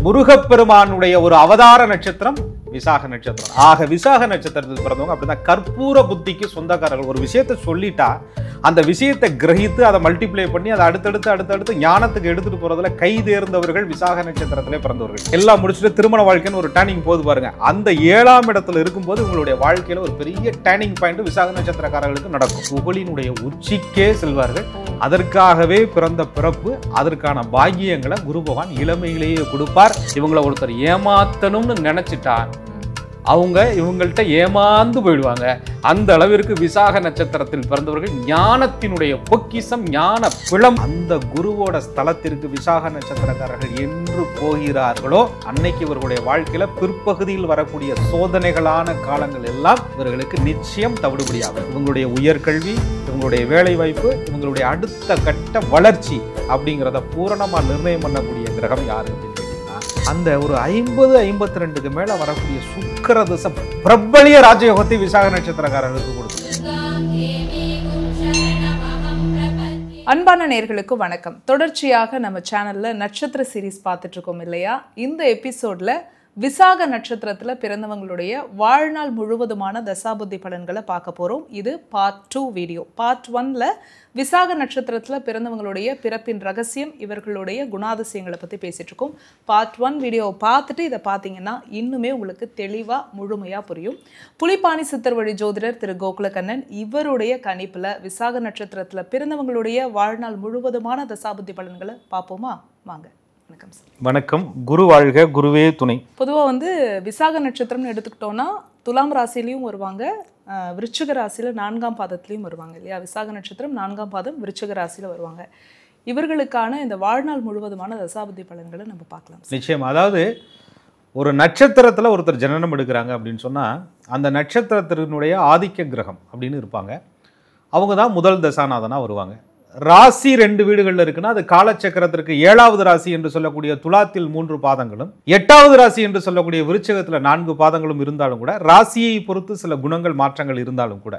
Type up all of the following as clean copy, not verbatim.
முருகப்பெருமானுடைய ஒரு அவதார நட்சத்திரம் விசாக நட்சத்திரம். ஆக விசாக நட்சத்திரத்தில் பிறந்தவங்க அப்படிதான் கற்பூர புத்திக்கு சொந்தக்காரர்கள். ஒரு விஷயத்தை சொல்லிட்டா அந்த விஷயத்தை கிரகித்து அதை மல்டிப்ளை பண்ணி அதை அடுத்தடுத்து ஞானத்துக்கு எடுத்துட்டு போறதுல கை தேர்ந்தவர்கள் விசாக நட்சத்திரத்திலே பிறந்தவர்கள். எல்லாம் முடிச்சுட்டு திருமண வாழ்க்கைன்னு ஒரு டேர்னிங் போது பாருங்க. அந்த 7ஆம் இடத்துல இருக்கும்போது உங்களுடைய வாழ்க்கையில ஒரு பெரிய டேர்னிங் பாயிண்ட் விசாக நட்சத்திரக்காரர்களுக்கு நடக்கும். புகழினுடைய உச்சிக்கே செல்வார்கள். அதற்காகவே பிறந்த பிறப்பு, அதற்கான பாக்கியங்களை குரு பகவான் இளமையிலேயே கொடுப்பார். இவங்களை ஒருத்தர் ஏமாத்தணும்னு நினைச்சிட்டா அவங்க இவங்கள்ட்ட ஏமாந்து போயிடுவாங்க. அந்த அளவிற்கு விசாக நட்சத்திரத்தில் பிறந்தவர்கள் ஞானத்தினுடைய பொக்கிசம், ஞான பிளம். அந்த குருவோட ஸ்தலத்திற்கு விசாக நட்சத்திரக்காரர்கள் என்று போகிறார்களோ அன்னைக்கு இவர்களுடைய வாழ்க்கையில பிற்பகுதியில் வரக்கூடிய சோதனைகளான காலங்கள் எல்லாம் இவர்களுக்கு நிச்சயம் தவிடுபடியாகும். இவங்களுடைய உயர்கல்வி, இவங்களுடைய வேலை வாய்ப்பு, இவங்களுடைய அடுத்த கட்ட வளர்ச்சி அப்படிங்கிறத பூரணமா நிர்ணயம் பண்ணக்கூடிய கிரகம் யாரு அப்படின்னு கேட்டீங்கன்னா அந்த ஒரு 50-52க்கு மேல வரக்கூடிய சுக்கிர தசை பிரபலிய ராஜயோகத்தை விசாக நட்சத்திரக்காரர்களுக்கு கொடுக்கும். அன்பான நேயர்களுக்கு வணக்கம். தொடர்ச்சியாக நம்ம சேனல்ல நட்சத்திர சீரீஸ் பார்த்துட்டு இருக்கோம் இல்லையா? இந்த எபிசோட்ல விசாக நட்சத்திரத்துல பிறந்தவங்களுடைய வாழ்நாள் முழுவதுமான தசாபுத்தி பலன்களை பார்க்க போறோம். இது பார்ட் 2 வீடியோ. பார்ட் 1ல விசாக நட்சத்திரத்துல பிறந்தவங்களுடைய பிறப்பின் ரகசியம், இவர்களுடைய குணாதிசயங்களை பத்தி பேசிட்டு இருக்கோம். பார்ட் 1 வீடியோவை பார்த்துட்டு இதை பார்த்தீங்கன்னா இன்னுமே உங்களுக்கு தெளிவா முழுமையா புரியும். புலிப்பாணி சித்தர் வழி ஜோதிடர் திரு கோகுலக்கண்ணன் இவருடைய கணிப்புல விசாக நட்சத்திரத்துல பிறந்தவங்களுடைய வாழ்நாள் முழுவதுமான தசாபுத்தி பலன்களை பார்ப்போமா? வாங்க. வணக்கம் சார். வணக்கம். குரு வாழ்க, குருவே துணை. பொதுவாக விசாக நட்சத்திரம்னு எடுத்துக்கிட்டோன்னா துலாம் ராசிலையும் வருவாங்க, விருச்சிக ராசியில் 4ஆம் பாதத்துலையும் வருவாங்க இல்லையா? விசாக நட்சத்திரம் 4ஆம் பாதம் விருச்சிக ராசியில் வருவாங்க. இவர்களுக்கான இந்த வாழ்நாள் முழுவதுமான தசாபுத்தி பலன்களை நம்ம பார்க்கலாம். நிச்சயம். அதாவது ஒரு நட்சத்திரத்தில் ஒருத்தர் ஜனனம் எடுக்கிறாங்க அப்படின்னு சொன்னால் அந்த நட்சத்திரத்தினுடைய ஆதிக்க கிரகம் அப்படின்னு இருப்பாங்க. அவங்க தான் முதல் தசாநாதனாக வருவாங்க. ராசி 2 வீடுகளில் இருக்குன்னா அது காலச்சக்கரத்திற்கு 7வது ராசி என்று சொல்லக்கூடிய துலாத்தில் 3 பாதங்களும் 8வது ராசி என்று சொல்லக்கூடிய விருச்சிகத்தில் 4 பாதங்களும் இருந்தாலும் கூட, ராசியை பொறுத்து சில குணங்கள் மாற்றங்கள் இருந்தாலும் கூட,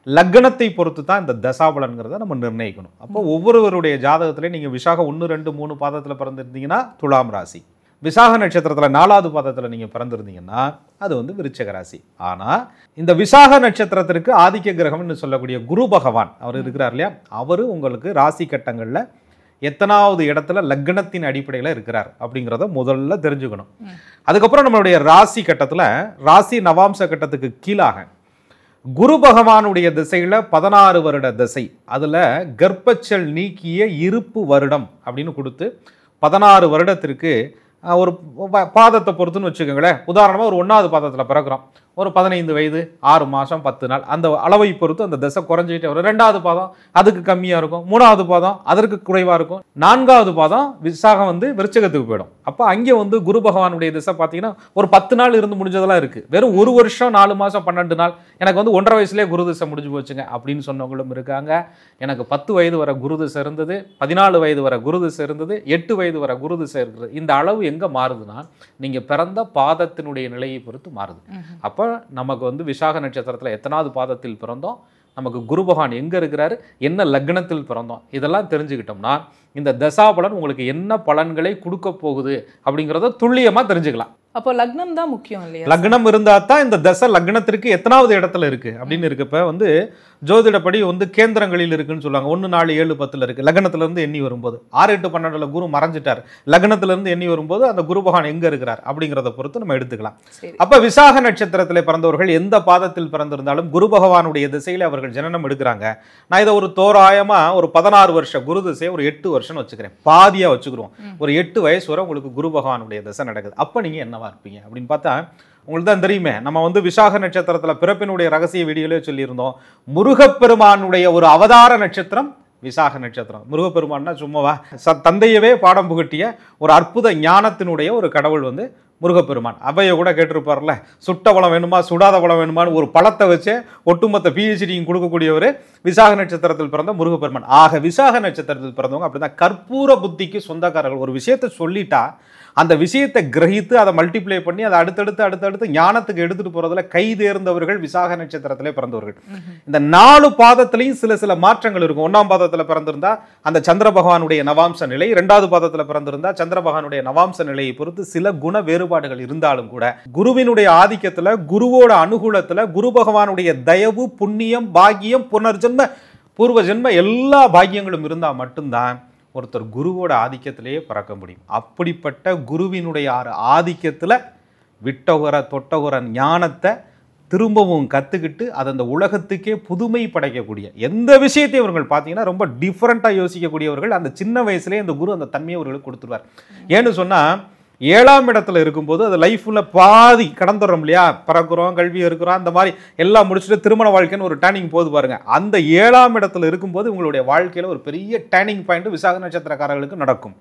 லக்னத்தை பொறுத்து தான் இந்த தசாபலன்கிறத நம்ம நிர்ணயிக்கணும். அப்போ ஒவ்வொருவருடைய ஜாதகத்திலே நீங்கள் விசாக 1, 2, 3 பாதத்தில் பிறந்திருந்தீங்கன்னா துலாம் ராசி, விசாக நட்சத்திரத்தில் 4வது பாதத்தில் நீங்கள் பிறந்திருந்தீங்கன்னா அது விருச்சிக ராசி. ஆனால் இந்த விசாக நட்சத்திரத்திற்கு ஆதிக்க கிரகம்னு சொல்லக்கூடிய குரு பகவான் அவர் இருக்கிறார் இல்லையா? அவர் உங்களுக்கு ராசி கட்டங்களில் எத்தனாவது இடத்துல லக்னத்தின் அடிப்படையில் இருக்கிறார் அப்படிங்கிறத முதல்ல தெரிஞ்சுக்கணும். அதுக்கப்புறம் நம்மளுடைய ராசி கட்டத்தில், ராசி நவாம்ச கட்டத்துக்கு கீழாக குரு பகவானுடைய திசையில் 16 வருட திசை, அதில் கர்ப்பச்சல் நீக்கிய இருப்பு வருடம் அப்படின்னு கொடுத்து 16 வருடத்திற்கு ஒரு பாதத்தை பொறுத்துன்னு வச்சுக்கோங்களேன். உதாரணமாக ஒரு 1வது பாதத்தில் பிறக்கிறோம், ஒரு 15 வயது 6 மாதம் 10 நாள், அந்த அளவை பொறுத்து அந்த திசை குறைஞ்சிக்கிட்டே வரும். 2வது பாதம் அதுக்கு கம்மியாக இருக்கும், 3வது பாதம் அதற்கு குறைவாக இருக்கும், 4வது பாதம் விசாகம் விருச்சிகத்துக்கு போயிடும். அப்போ அங்கே குரு பகவானுடைய திசை பார்த்தீங்கன்னா ஒரு 10 நாள் இருந்து முடிஞ்சதெல்லாம் இருக்குது. வெறும் 1 வருஷம் 4 மாதம் 12 நாள் எனக்கு 1.5 வயசுலேயே குரு திசை முடிஞ்சு போச்சுங்க அப்படின்னு சொன்னவங்களும் இருக்காங்க. எனக்கு 10 வயது வர குரு திசை இருந்தது, 14 வயது வர குரு திசை இருந்தது, 8 வயது வர குரு திசை இருக்குது. இந்த அளவு எங்கே மாறுதுன்னா நீங்கள் பிறந்த பாதத்தினுடைய நிலையை பொறுத்து மாறுது. அப்போ நமக்கு விசாக நட்சத்திரத்தில் எத்தனாவது பாதத்தில் பிறந்தோம், நமக்கு குரு பகவான் எங்கே இருக்கிறாரு, என்ன லக்னத்தில் பிறந்தோம், இதெல்லாம் தெரிஞ்சுக்கிட்டோம்னா இந்த தசாபலன் உங்களுக்கு என்ன பலன்களை கொடுக்க போகுது அப்படிங்கிறத துல்லியமாக தெரிஞ்சுக்கலாம். அப்போ லக்னம் தான் முக்கியம் இல்லையா? லக்னம் இருந்தால் தான் இந்த தசை லக்னத்திற்கு எத்தனாவது இடத்துல இருக்கு அப்படின்னு இருக்கு. இப்போ ஜோதிடப்படி கேந்திரங்களில் இருக்குன்னு சொல்லுவாங்க. 1, 4, 7, 10 இருக்கு. லக்னத்துல இருந்து எண்ணி வரும்போது 6, 8, 12 குரு மறைஞ்சிட்டார், லக்னத்துல இருந்து எண்ணி வரும்போது அந்த குரு பகவான் எங்க இருக்கிறார் அப்படிங்கிறத பொறுத்து நம்ம எடுத்துக்கலாம். அப்ப விசாக நட்சத்திரத்தில் பிறந்தவர்கள் எந்த பாதத்தில் பிறந்திருந்தாலும் குரு பகவானுடைய திசையில அவர்கள் ஜனனம் எடுக்கிறாங்க. நான் இதை ஒரு தோராயமா ஒரு 16 வருஷ குரு திசையை ஒரு 8 வருஷம் வச்சுக்கிறேன், பாதியா வச்சுக்கிறோம். ஒரு 8 வயசு வரை உங்களுக்கு குரு பகவானுடைய திசை நடக்குது. அப்ப நீங்க என்னவா இருப்பீங்க அப்படின்னு பார்த்தா உங்களுக்கு தான் தெரியுமே. நம்ம விசாக நட்சத்திரத்தில் பிறப்பினுடைய ரகசிய வீடியோலே சொல்லியிருந்தோம். முருகப்பெருமானுடைய ஒரு அவதார நட்சத்திரம் விசாக நட்சத்திரம். முருகப்பெருமான்னா சும்மாவா? தந்தையவே பாடம் புகட்டிய ஒரு அற்புத ஞானத்தினுடைய ஒரு கடவுள் முருகப்பெருமான். அவைய கூட கேட்டிருப்பார்ல, சுட்ட பழம் வேணுமா சுடாத பழம் வேணுமான்னு ஒரு பழத்தை வச்சு ஒட்டுமொத்த பிஹெச்டியும் கொடுக்கக்கூடியவர் விசாக நட்சத்திரத்தில் பிறந்த முருகப்பெருமான். ஆக விசாக நட்சத்திரத்தில் பிறந்தவங்க அப்படிதான் கற்பூர புத்திக்கு சொந்தக்காரர்கள். ஒரு விஷயத்தை சொல்லிட்டா அந்த விஷயத்தை கிரகித்து அதை மல்டிப்ளை பண்ணி அதை அடுத்தடுத்து ஞானத்துக்கு எடுத்துட்டு போறதுல கை தேர்ந்தவர்கள் விசாக நட்சத்திரத்திலே பிறந்தவர்கள். இந்த 4 பாதத்திலையும் சில மாற்றங்கள் இருக்கும். 1ஆம் பாதத்துல பிறந்திருந்தா அந்த சந்திர பகவானுடைய நவாம்ச நிலை, 2வது பாதத்துல பிறந்திருந்தா சந்திர பகவானுடைய நவாம்ச நிலையை பொறுத்து சில குண வேறுபாடுகள் இருந்தாலும் கூட குருவினுடைய ஆதிக்கத்துல, குருவோட அனுகூலத்துல, குரு பகவானுடைய தயவு, புண்ணியம், பாக்கியம், புனர்ஜென்ம, பூர்வ ஜென்ம எல்லா பாக்கியங்களும் இருந்தா மட்டும்தான் ஒருத்தர் குருவோட ஆதிக்கத்திலேயே பிறக்க முடியும். அப்படிப்பட்ட குருவினுடைய ஆதிக்கத்தில் விட்டகுற தொட்டகுற ஞானத்தை திரும்பவும் கற்றுக்கிட்டு அது அந்த உலகத்துக்கே புதுமை படைக்கக்கூடிய எந்த விஷயத்தையும் இவர்கள் பார்த்தீங்கன்னா ரொம்ப டிஃப்ரெண்ட்டாக யோசிக்கக்கூடியவர்கள். அந்த சின்ன வயசுலேயே அந்த குரு அந்த தன்மையை அவர்களுக்கு கொடுத்துருவார். ஏன்னு சொன்னால் 7ஆம் இடத்துல இருக்கும்போது அது லைஃப்ல பாதி கடந்துடுறோம் இல்லையா, பிறக்கிறோம், கல்வி இருக்கிறோம், அந்த மாதிரி எல்லாம் முடிச்சுட்டு திருமண வாழ்க்கைன்னு ஒரு டேர்னிங் போது பாருங்க. அந்த 7ஆம் இடத்துல இருக்கும்போது உங்களுடைய வாழ்க்கையில ஒரு பெரிய டேர்னிங் பாயிண்ட் விசாக நட்சத்திரக்காரர்களுக்கு நடக்கும்.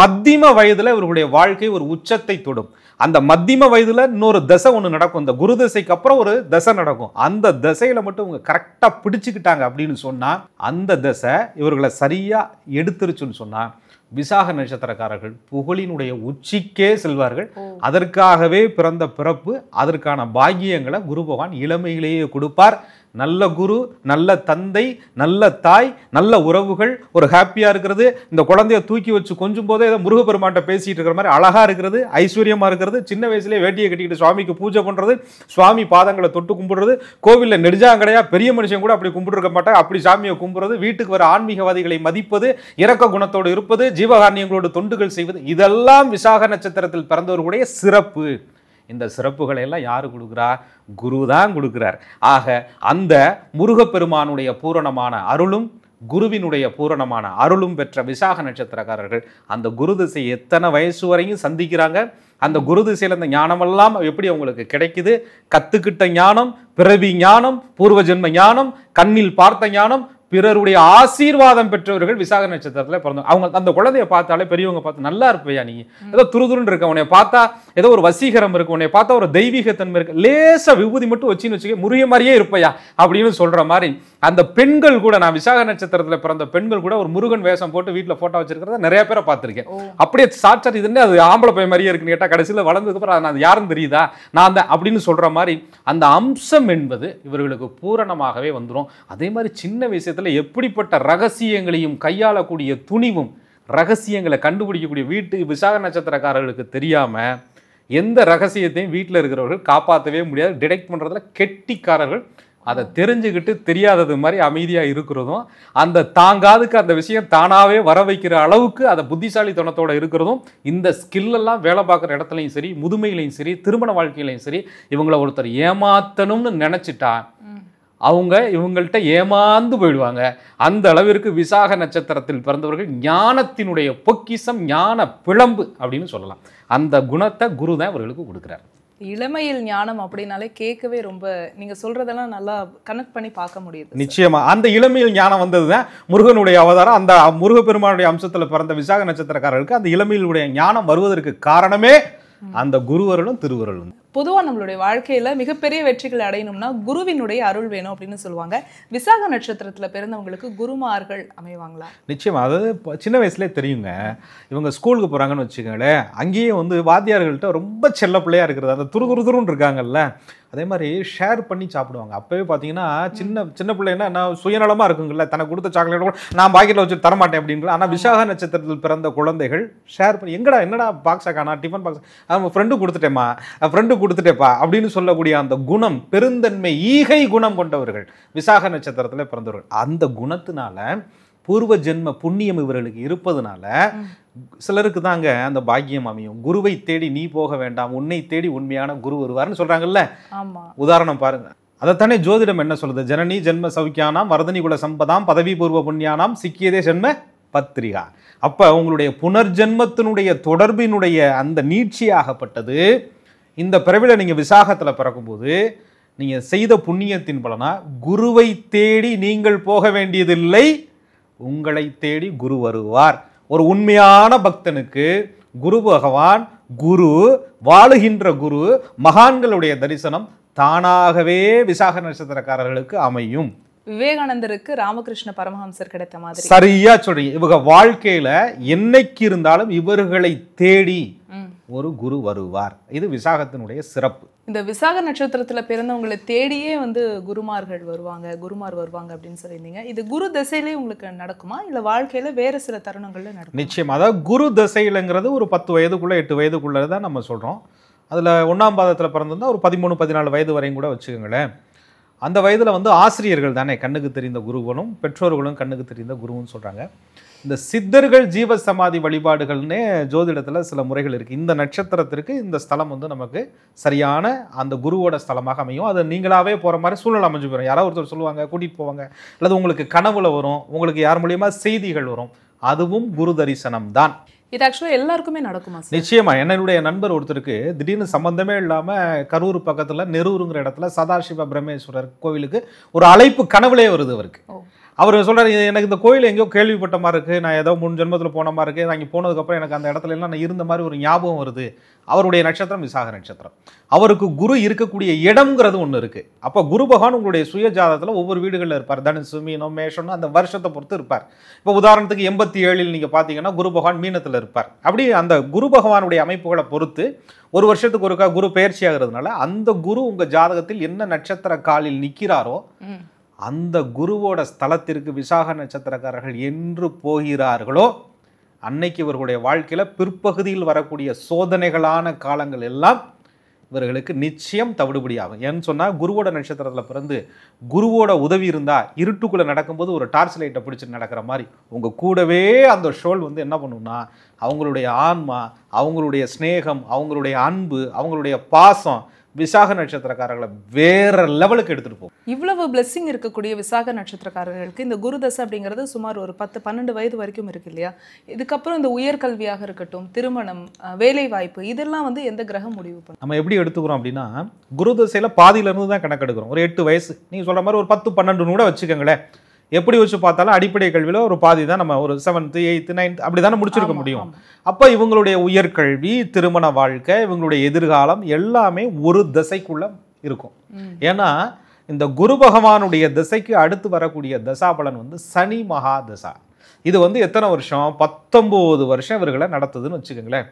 மத்தியம வயதுல இவர்களுடைய வாழ்க்கை ஒரு உச்சத்தை தொடும். அந்த மத்தியம வயதுல இன்னொரு தசை ஒன்று நடக்கும். இந்த குரு தசைக்கு அப்புறம் ஒரு தசை நடக்கும். அந்த தசையில மட்டும் இவங்க கரெக்டா பிடிச்சுக்கிட்டாங்க அப்படின்னு சொன்னா அந்த தசை இவர்களை சரியா எடுத்துருச்சுன்னு சொன்னா விசாக நட்சத்திரக்காரர்கள் புகழினுடைய உச்சிக்கே செல்வார்கள். அதற்காகவே பிறந்த பிறப்பு, அதற்கான பாக்கியங்களை குரு பகவான் இளமையிலேயே கொடுப்பார். நல்ல குரு, நல்ல தந்தை, நல்ல தாய், நல்ல உறவுகள், ஒரு ஹாப்பியா இருக்கிறது, இந்த குழந்தைய தூக்கி வச்சு கொஞ்சம் போதே ஏதோ முருகப்பெருமான்ட்ட பேசிட்டு இருக்கிற மாதிரி அழகா இருக்கிறது, ஐஸ்வர்யமா இருக்கிறது, சின்ன வயசுலேயே வேட்டியை கட்டிக்கிட்டு சுவாமிக்கு பூஜை பண்றது, சுவாமி பாதங்களை தொட்டு கும்பிடுறது, கோவிலில் நெடுஞ்சாங்கடையா பெரிய மனுஷன் கூட அப்படி கும்பிட்டு மாட்டாங்க, அப்படி சாமியை கும்பிடுறது, வீட்டுக்கு வர ஆன்மீகவாதிகளை மதிப்பது, இரக்க குணத்தோடு இருப்பது, ஜீவகாரணியங்களோடு தொண்டுகள் செய்வது, இதெல்லாம் விசாக நட்சத்திரத்தில் பிறந்தவர்களுடைய சிறப்பு. இந்த சிறப்புகளை எல்லாம் யாரு கொடுக்குறா? குரு தான் கொடுக்கிறார். ஆக அந்த முருகப்பெருமானுடைய பூரணமான அருளும் குருவினுடைய பூரணமான அருளும் பெற்ற விசாக நட்சத்திரக்காரர்கள் அந்த குரு திசை எத்தனை வயசு வரையும் சந்திக்கிறாங்க. அந்த குரு திசையில் அந்த ஞானமெல்லாம் எப்படி அவங்களுக்கு கிடைக்குது? கத்துக்கிட்ட ஞானம், பிறவி ஞானம், பூர்வ ஜென்ம ஞானம், கண்ணில் பார்த்த ஞானம், பிறருடைய ஆசீர்வாதம் பெற்றவர்கள் விசாக நட்சத்திரத்தில் பிறந்தவங்க. அவங்க அந்த குழந்தைய பார்த்தாலே பெரியவங்க பார்த்து நல்லா இருப்பையா, நீ ஏதோ துருதுருன்னு இருக்க, உன்னை பார்த்தா ஏதோ ஒரு வசீகரம் இருக்கு, உன்னை பார்த்தா ஒரு தெய்வீகத்தன்மை இருக்கு, லேசா விபூதி மட்டும் வச்சுன்னு வச்சுக்க முருக மாதிரியே இருப்பையா அப்படின்னு சொல்ற மாதிரி அந்த பெண்கள் கூட, நான் விசாக நட்சத்திரத்தில் பிறந்த பெண்கள் கூட ஒரு முருகன் வேஷம் போட்டு வீட்டில் போட்டோ வச்சிருக்கிறத நிறைய பேரை பார்த்துருக்கேன். அப்படியே சாட்சாத் இதுன்னு அது ஆம்பளை பையன் மாதிரியே இருக்குன்னு கேட்டால் கடைசியில் வளர்ந்ததுக்கு அப்புறம் அது யாருன்னு தெரியுதா, நான் தான் அப்படின்னு சொல்ற மாதிரி அந்த அம்சம் என்பது இவர்களுக்கு பூரணமாகவே வந்துடும். அதே மாதிரி சின்ன விஷயத்துல எப்படிப்பட்ட ரகசியங்களையும் கையாளக்கூடிய துணிவும், ரகசியங்களை கண்டுபிடிக்கக்கூடிய வீட்டு விசாக நட்சத்திரக்காரர்களுக்கு தெரியாம எந்த ரகசியத்தையும் வீட்டில் இருக்கிறவர்கள் காப்பாற்றவே முடியாது. டிடெக்ட் பண்றதுல கெட்டிக்காரர்கள். அதை தெரிஞ்சுக்கிட்டு தெரியாதது மாதிரி அமைதியா இருக்கிறதும், அந்த தாங்காதுக்கு அந்த விஷயம் தானாவே வர வைக்கிற அளவுக்கு அதை புத்திசாலித்தனத்தோட இருக்கிறதும், இந்த ஸ்கில் எல்லாம் வேலை பார்க்குற இடத்துலையும் சரி, முதுமையிலையும் சரி, திருமண வாழ்க்கையிலையும் சரி, இவங்களை ஒருத்தர் ஏமாத்தணும்னு நினைச்சிட்டா அவங்க இவங்கள்ட்ட ஏமாந்து போயிடுவாங்க. அந்த அளவிற்கு விசாக நட்சத்திரத்தில் பிறந்தவர்கள் ஞானத்தினுடைய பொக்கிஷம், ஞான பிளம்பு அப்படின்னு சொல்லலாம். அந்த குணத்தை குரு தான் இவர்களுக்கு கொடுக்கிறார். இளமையில் ஞானம் அப்படின்னாலே கேட்கவே ரொம்ப, நீங்க சொல்றதெல்லாம் நல்லா கனெக்ட் பண்ணி பார்க்க முடியுது. நிச்சயமா அந்த இளமையில் ஞானம் வந்ததுதான் முருகனுடைய அவதாரம். அந்த முருகப்பெருமானுடைய அம்சத்துல பிறந்த விசாக நட்சத்திரக்காரர்களுக்கு அந்த இளமையிலுடைய ஞானம் வருவதற்கு காரணமே அந்த குருவருளும் திருவருளும். பொதுவாக நம்மளுடைய வாழ்க்கையில மிகப்பெரிய வெற்றிகளை அடையணும்னா குருவினுடைய அருள் வேணும் அப்படின்னு சொல்லுவாங்க. விசாக நட்சத்திரத்துல பிறந்தவங்களுக்கு குருமார்கள் அமைவாங்களா? நிச்சயமா. அதாவது சின்ன வயசுலேயே தெரியுங்க. இவங்க ஸ்கூலுக்கு போறாங்கன்னு வச்சுக்கோங்களேன், அங்கேயே வந்து வாத்தியார்கள்ட்ட ரொம்ப செல்ல பிள்ளையா இருக்கிறது, அந்த துருதுருன்னு இருக்காங்கல்ல, அதே மாதிரி ஷேர் பண்ணி சாப்பிடுவாங்க. அப்பவே பார்த்தீங்கன்னா சின்ன பிள்ளைன்னா நான் சுயநலமா இருக்குங்கல்ல, தனக்கு கொடுத்த சாக்லேட் கூட நான் பாக்கெட்டில் வச்சு தரமாட்டேன் அப்படின்ற. ஆனால் விசாக நட்சத்திரத்தில் பிறந்த குழந்தைகள் ஷேர் பண்ணி, என்னடா பாக்ஸா காணா, டிஃபன் பாக்ஸ் அவன் ஃப்ரெண்டு கொடுத்துட்டேப்பா அப்படின்னு சொல்லக்கூடிய அந்த குணம், பெருந்தன்மை, ஈகை குணம் கொண்டவர்கள் விசாக நட்சத்திரத்தில் பிறந்தவர்கள். அந்த குணத்தினால பூர்வ ஜென்ம புண்ணியம் இவர்களுக்கு இருப்பதனால சிலருக்கு தாங்க அந்த பாக்கியம் அமையும். குருவை தேடி நீ போக வேண்டாம், உன்னை தேடி உண்மையான குரு வருவார்னு சொல்றாங்கல்ல. உதாரணம் பாருங்க. அதைத்தானே ஜோதிடம் என்ன சொல்லுது? ஜனனி ஜென்ம சௌக்கியானாம் வரதனி குல சம்பதாம் பதவி பூர்வ புண்ணியானாம் சிக்கியதே ஜென்ம பத்திரிகா. அப்ப உங்களுடைய புனர்ஜென்மத்தினுடைய தொடர்பினுடைய அந்த நீட்சியாகப்பட்டது இந்த பிறவில நீங்க விசாகத்துல பிறக்கும்போது நீங்க செய்த புண்ணியத்தின் பலனா குருவை தேடி நீங்கள் போக வேண்டியதில்லை, உங்களை தேடி குரு வருவார். ஒரு உண்மையான பக்தனுக்கு குரு பகவான், குரு வாழுகின்ற குரு, மகான்களுடைய தரிசனம் தானாகவே விசாக நட்சத்திரக்காரர்களுக்கு அமையும். விவேகானந்தருக்கு ராமகிருஷ்ண பரமஹம்சர் கிடைத்த மாதிரி. சரியா சொல்றீங்க. இவங்க வாழ்க்கையில என்னைக்கு இருந்தாலும் இவர்களை தேடி ஒரு குரு வருவார். இது விசாகத்தினுடைய சிறப்பு. இந்த விசாக நட்சத்திரத்துல பிறந்தவங்களை தேடியே வந்து குருமார் வருவாங்க அப்படின்னு சொல்லியிருந்தீங்க. இது குரு திசையிலே உங்களுக்கு நடக்குமா இல்ல வாழ்க்கையில வேற சில தருணங்கள்ல நடக்கும்? நிச்சயம். அதாவது குரு திசையிலங்கிறது ஒரு 10 வயதுக்குள்ள 8 வயதுக்குள்ள தான் நம்ம சொல்றோம். அதுல 1ஆம் பாதத்துல பிறந்திருந்தா ஒரு 13-14 வயது வரையும் கூட வச்சுக்கோங்களேன். அந்த வயதுல வந்து ஆசிரியர்கள் தானே கண்ணுக்கு தெரிந்த குருவனும் பெற்றோர்களும் கண்ணுக்கு தெரிந்த குருவும் சொல்றாங்க. இந்த சித்தர்கள் ஜீவ சமாதி வழிபாடுகள்னே ஜோதிடத்துல சில முறைகள் இருக்கு. இந்த நட்சத்திரத்திற்கு இந்த ஸ்தலம் வந்து நமக்கு சரியான அந்த குருவோட ஸ்தலமாக அமையும். அது நீங்களாவே போற மாதிரி சூழ்நிலை அமைஞ்சு போயிடும். யாராவது ஒருத்தர் சொல்லுவாங்க, கூட்டிட்டு போவாங்க, அல்லது உங்களுக்கு கனவுல வரும், உங்களுக்கு யார் மூலியமா செய்திகள் வரும். அதுவும் குரு தரிசனம் தான். இது ஆக்சுவலா எல்லாருக்குமே நடக்குமா சார்? நிச்சயமா. என்னுடைய நண்பர் ஒருத்தருக்கு திடீர்னு சம்பந்தமே இல்லாம கரூர் பக்கத்துல நெரூருங்கிற இடத்துல சதாசிவ பிரம்மேஸ்வரர் கோவிலுக்கு ஒரு அழைப்பு கனவுலே வருது அவருக்கு. அவர் சொல்றாரு, எனக்கு இந்த கோயில் எங்கேயோ கேள்விப்பட்ட மாதிரி இருக்கு, நான் ஏதோ 3 ஜென்மத்தில் போன மாதிரி இருக்கு, நான் இங்கே போனதுக்கப்புறம் எனக்கு அந்த இடத்துல எல்லாம் நான் இருந்த மாதிரி ஒரு ஞாபகம் வருது. அவருடைய நட்சத்திரம் விசாக நட்சத்திரம். அவருக்கு குரு இருக்கக்கூடிய இடம்ங்கிறது ஒன்று இருக்கு. அப்போ குரு பகவான் உங்களுடைய சுய ஜாதகத்தில் ஒவ்வொரு வீடுகளில் இருப்பார். தனுசு, மீனம், மேஷம்னு அந்த வருஷத்தை பொறுத்து இருப்பார். இப்போ உதாரணத்துக்கு 87 நீங்கள் பார்த்தீங்கன்னா குரு பகவான் மீனத்தில் இருப்பார். அப்படி அந்த குரு பகவானுடைய அமைப்புகளை பொறுத்து ஒரு வருஷத்துக்கு ஒருக்கா குரு பெயர்ச்சி ஆகிறதுனால அந்த குரு உங்கள் ஜாதகத்தில் என்ன நட்சத்திர காலில் நிற்கிறாரோ அந்த குருவோட ஸ்தலத்திற்கு விசாக நட்சத்திரக்காரர்கள் என்று போகிறார்களோ அன்னைக்கு இவர்களுடைய வாழ்க்கையில பிற்பகுதியில் வரக்கூடிய சோதனைகளான காலங்கள் எல்லாம் இவர்களுக்கு நிச்சயம் தவிடுபடியாகும். ஏன்னு சொன்னா குருவோட நட்சத்திரத்துல பிறந்து குருவோட உதவி இருந்தா இருட்டுக்குள்ள நடக்கும்போது ஒரு டார்ச் லைட்டை பிடிச்சிட்டு நடக்கிற மாதிரி உங்க கூடவே அந்த ஷோல் வந்து என்ன பண்ணும்னா அவங்களுடைய ஆன்மா, அவங்களுடைய ஸ்நேகம், அவங்களுடைய அன்பு, அவங்களுடைய பாசம் விசாக நட்சத்திரக்காரர்களை வேற லெவலுக்கு எடுத்துட்டு போகும். இவ்வளவு பிளெஸிங் இருக்கக்கூடிய விசாக நட்சத்திரக்காரர்களுக்கு இந்த குரு தசை அப்படிங்கிறது சுமார் ஒரு 10-12 வயது வரைக்கும் இருக்கு இல்லையா? இதுக்கப்புறம் இந்த உயர்கல்வியாக இருக்கட்டும், திருமணம், வேலை வாய்ப்பு, இதெல்லாம் வந்து எந்த கிரகம் முடிவு பண்ணும்? நம்ம எப்படி எடுத்துக்கிறோம் அப்படின்னா குரு தசையில பாதியில இருந்து தான் கணக்கெடுக்கிறோம். ஒரு 8 வயசு நீங்க சொல்ற மாதிரி ஒரு 10-12 கூட வச்சுக்கோங்களேன். எப்படி வச்சு பார்த்தாலும் அடிப்படை கல்வியில் ஒரு பாதி தான் நம்ம ஒரு 7th 8th 9th அப்படி தானே முடிச்சிருக்க முடியும். அப்போ இவங்களுடைய உயர்கல்வி, திருமண வாழ்க்கை, இவங்களுடைய எதிர்காலம் எல்லாமே ஒரு திசைக்குள்ள இருக்கும். ஏன்னா இந்த குரு பகவானுடைய திசைக்கு அடுத்து வரக்கூடிய தசாபலன் வந்து சனி மகா தசா. இது வந்து எத்தனை வருஷம்? 19 வருஷம் இவர்களை நடத்துதுன்னு வச்சுக்கோங்களேன்.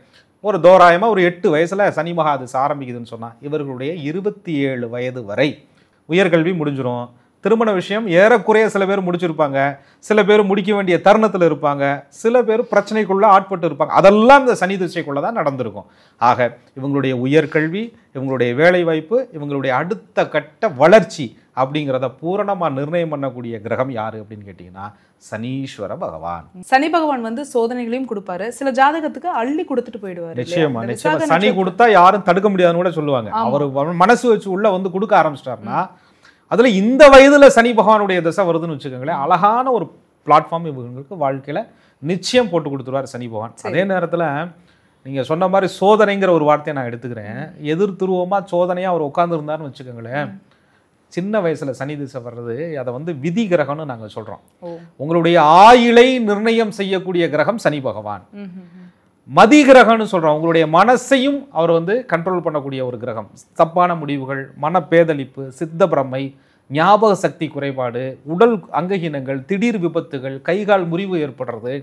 ஒரு தோராயமாக ஒரு 8 வயசுல சனி மகா தசை ஆரம்பிக்குதுன்னு சொன்னால் இவர்களுடைய 27 வயது வரை உயர்கல்வி முடிஞ்சிடும். திருமண விஷயம் ஏறக்குறைய சில பேர் முடிச்சிருப்பாங்க, சில பேர் முடிக்க வேண்டிய தருணத்தில் இருப்பாங்க, சில பேர் பிரச்சனைக்குள்ள ஆட்பட்டு இருப்பாங்க. அதெல்லாம் இந்த சனி திசைக்குள்ள தான் நடந்திருக்கும். ஆக இவங்களுடைய உயர்கல்வி, இவங்களுடைய வேலை வாய்ப்பு, இவங்களுடைய அடுத்த கட்ட வளர்ச்சி அப்படிங்கிறத பூரணமா நிர்ணயம் பண்ணக்கூடிய கிரகம் யாரு அப்படின்னு கேட்டீங்கன்னா சனீஸ்வர பகவான். சனி பகவான் வந்து சோதனைகளையும் கொடுப்பாரு, சில ஜாதகத்துக்கு அள்ளி கொடுத்துட்டு போயிடுவாரு. நிச்சயமா நிச்சயமா. சனி கொடுத்தா யாரும் தடுக்க முடியாதுன்னு கூட சொல்லுவாங்க. அவர் மனசு வச்சு உள்ள வந்து கொடுக்க ஆரம்பிச்சிட்டாருன்னா அதுல இந்த வயதுல சனி பகவானுடைய தசை வருதுன்னு வச்சுக்கோங்களேன், அழகான ஒரு பிளாட்ஃபார்ம் இவங்களுக்கு வாழ்க்கையில நிச்சயம் போட்டு கொடுத்துருவார் சனி பகவான். அதே நேரத்துல நீங்க சொன்ன மாதிரி சோதனைங்கிற ஒரு வார்த்தையை நான் எடுத்துக்கிறேன். எதிர் துருவமா சோதனையா அவர் உட்கார்ந்து இருந்தாருன்னு வச்சுக்கோங்களேன், சின்ன வயசுல சனி திசை வர்றது அதை வந்து விதி கிரகம்னு நாங்க சொல்றோம். உங்களுடைய ஆயுளை நிர்ணயம் செய்யக்கூடிய கிரகம் சனி பகவான். மதி கிரகம்னு சொல்றோம். உங்களுடைய மனசையும் அவர் வந்து கண்ட்ரோல் பண்ணக்கூடிய ஒரு கிரகம். தப்பான முடிவுகள், மனப்பேதளிப்பு, சித்த பிரமை, ஞாபக சக்தி குறைபாடு, உடல் அங்கஹீனங்கள், திடீர் விபத்துகள், கைகால் முறிவு ஏற்படுறது,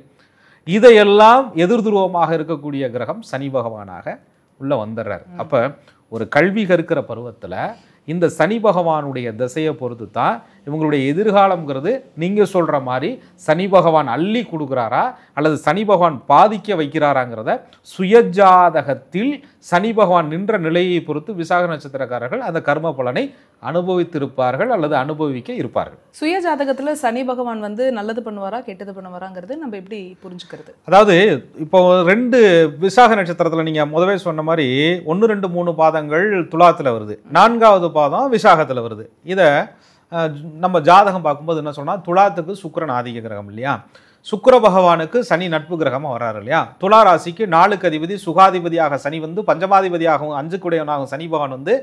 இதையெல்லாம் எதிர்துருவமாக இருக்கக்கூடிய கிரகம் சனி பகவானாக உள்ள வந்துடுறார். அப்ப ஒரு கல்வி கற்கிற பருவத்துல இந்த சனி பகவானுடைய திசையை பொறுத்து தான் இவங்களுடைய எதிர்காலம்ங்கிறது நீங்க சொல்ற மாதிரி சனி பகவான் அள்ளி கொடுக்குறாரா அல்லது சனி பகவான் பாதிக்க வைக்கிறாராங்கிறத சுயஜாதகத்தில் சனி பகவான் நின்ற நிலையை பொறுத்து விசாக நட்சத்திரக்காரர்கள் அந்த கர்ம பலனை அனுபவித்திருப்பார்கள் அல்லது அனுபவிக்க இருப்பார்கள். சுய ஜாதகத்துல சனி பகவான் வந்து நல்லது பண்ணுவாரா கெட்டது பண்ணுவாராங்கிறது நம்ம எப்படி புரிஞ்சுக்கிறது? அதாவது இப்போ 2 விசாக நட்சத்திரத்துல நீங்க முதவே சொன்ன மாதிரி 1, 2, 3 பாதங்கள் துலாத்துல வருது, 4வது பாதம் விசாகத்துல வருது. இதை நம்ம ஜாதகம் பார்க்கும்போது என்ன சொன்னா துலாத்துக்கு சுக்கிரன் ஆதிக்க கிரகம் இல்லையா, சுக்கிர பகவானுக்கு சனி நட்பு கிரகமா வர்றாரு இல்லையா. துலா ராசிக்கு 4க்கு அதிபதி சுகாதிபதியாக சனி வந்து பஞ்சமாதிபதியாகவும் 5க்குடையவனாகவும் சனி பகவான் வந்து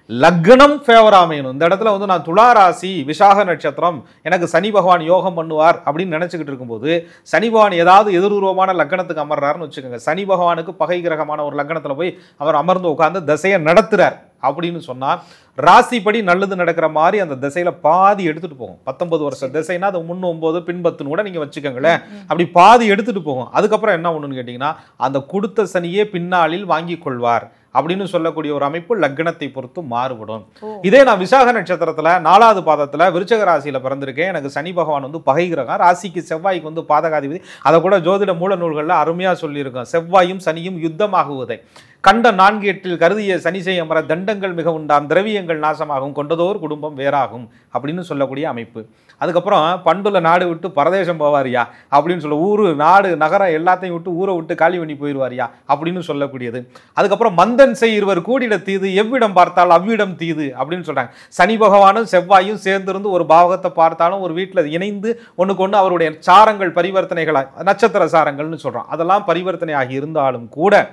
லக்னம் ஃபேவர் அமையணும். இந்த இடத்துல வந்து நான் துலா ராசி விசாக நட்சத்திரம் எனக்கு சனி பகவான் யோகம் பண்ணுவார் அப்படின்னு நினைச்சுக்கிட்டு இருக்கும்போது சனி பகவான் ஏதாவது எதிர்வுருவமான லக்னத்துக்கு அமர்றாருன்னு வச்சுக்கோங்க. சனி பகவானுக்கு பகை கிரகமான ஒரு லக்னத்துல போய் அவர் அமர்ந்து உட்கார்ந்து தசையை நடத்துறார். அப்படின்னு சொன்னால் ராசிப்படி நல்லது நடக்கிற மாதிரி அந்த திசையில பாதி எடுத்துட்டு போகும். 19 வருஷ திசைனா அது முன்னு 9 பின்பத்துன்னு கூட நீங்க வச்சுக்கோங்களேன். அப்படி பாதி எடுத்துட்டு போகும். அதுக்கப்புறம் என்ன ஒண்ணுன்னு கேட்டீங்கன்னா, அந்த கொடுத்த சனியே பின்னாளில் வாங்கி கொள்வார் அப்படின்னு சொல்லக்கூடிய ஒரு அமைப்பு லக்னத்தை பொறுத்து மாறுபடும். இதே நான் விசாக நட்சத்திரத்துல 4வது பாதத்துல விருச்சக ராசியில பிறந்திருக்கேன். எனக்கு சனி பகவான் வந்து பகை கிரகம், ராசிக்கு செவ்வாய்க்கு வந்து பாதகாதிபதி. அதை கூட ஜோதிட மூல நூல்கள்ல அருமையா சொல்லியிருக்கோம். செவ்வாயும் சனியும் யுத்தமாகுவதை கண்ட 4-8 கருதிய சனி செய்ய அமர தண்டங்கள் மிக உண்டாம், திரவியங்கள் நாசமாகும், கொண்டதோர் குடும்பம் வேறாகும் அப்படின்னு சொல்லக்கூடிய அமைப்பு. அதுக்கப்புறம் பண்டுல நாடு விட்டு பரதேசம் போவாரியா அப்படின்னு சொல்ல, ஊரு நாடு நகரம் எல்லாத்தையும் விட்டு ஊரை விட்டு காலி பண்ணி போயிடுவாரியா அப்படின்னு சொல்லக்கூடியது. அதுக்கப்புறம் மந்தன் செய்வர் கூடிட தீது, எவ்விடம் பார்த்தால் அவ்விடம் தீது அப்படின்னு சொல்றாங்க. சனி பகவானும் செவ்வாயும் சேர்ந்திருந்து ஒரு பாவகத்தை பார்த்தாலும் ஒரு வீட்டில் இணைந்து ஒண்ணுக்கு ஒண்ணு அவருடைய சாரங்கள் பரிவர்த்தனைகளா, நட்சத்திர சாரங்கள்னு சொல்றோம், அதெல்லாம் பரிவர்த்தனை ஆகி இருந்தாலும் கூட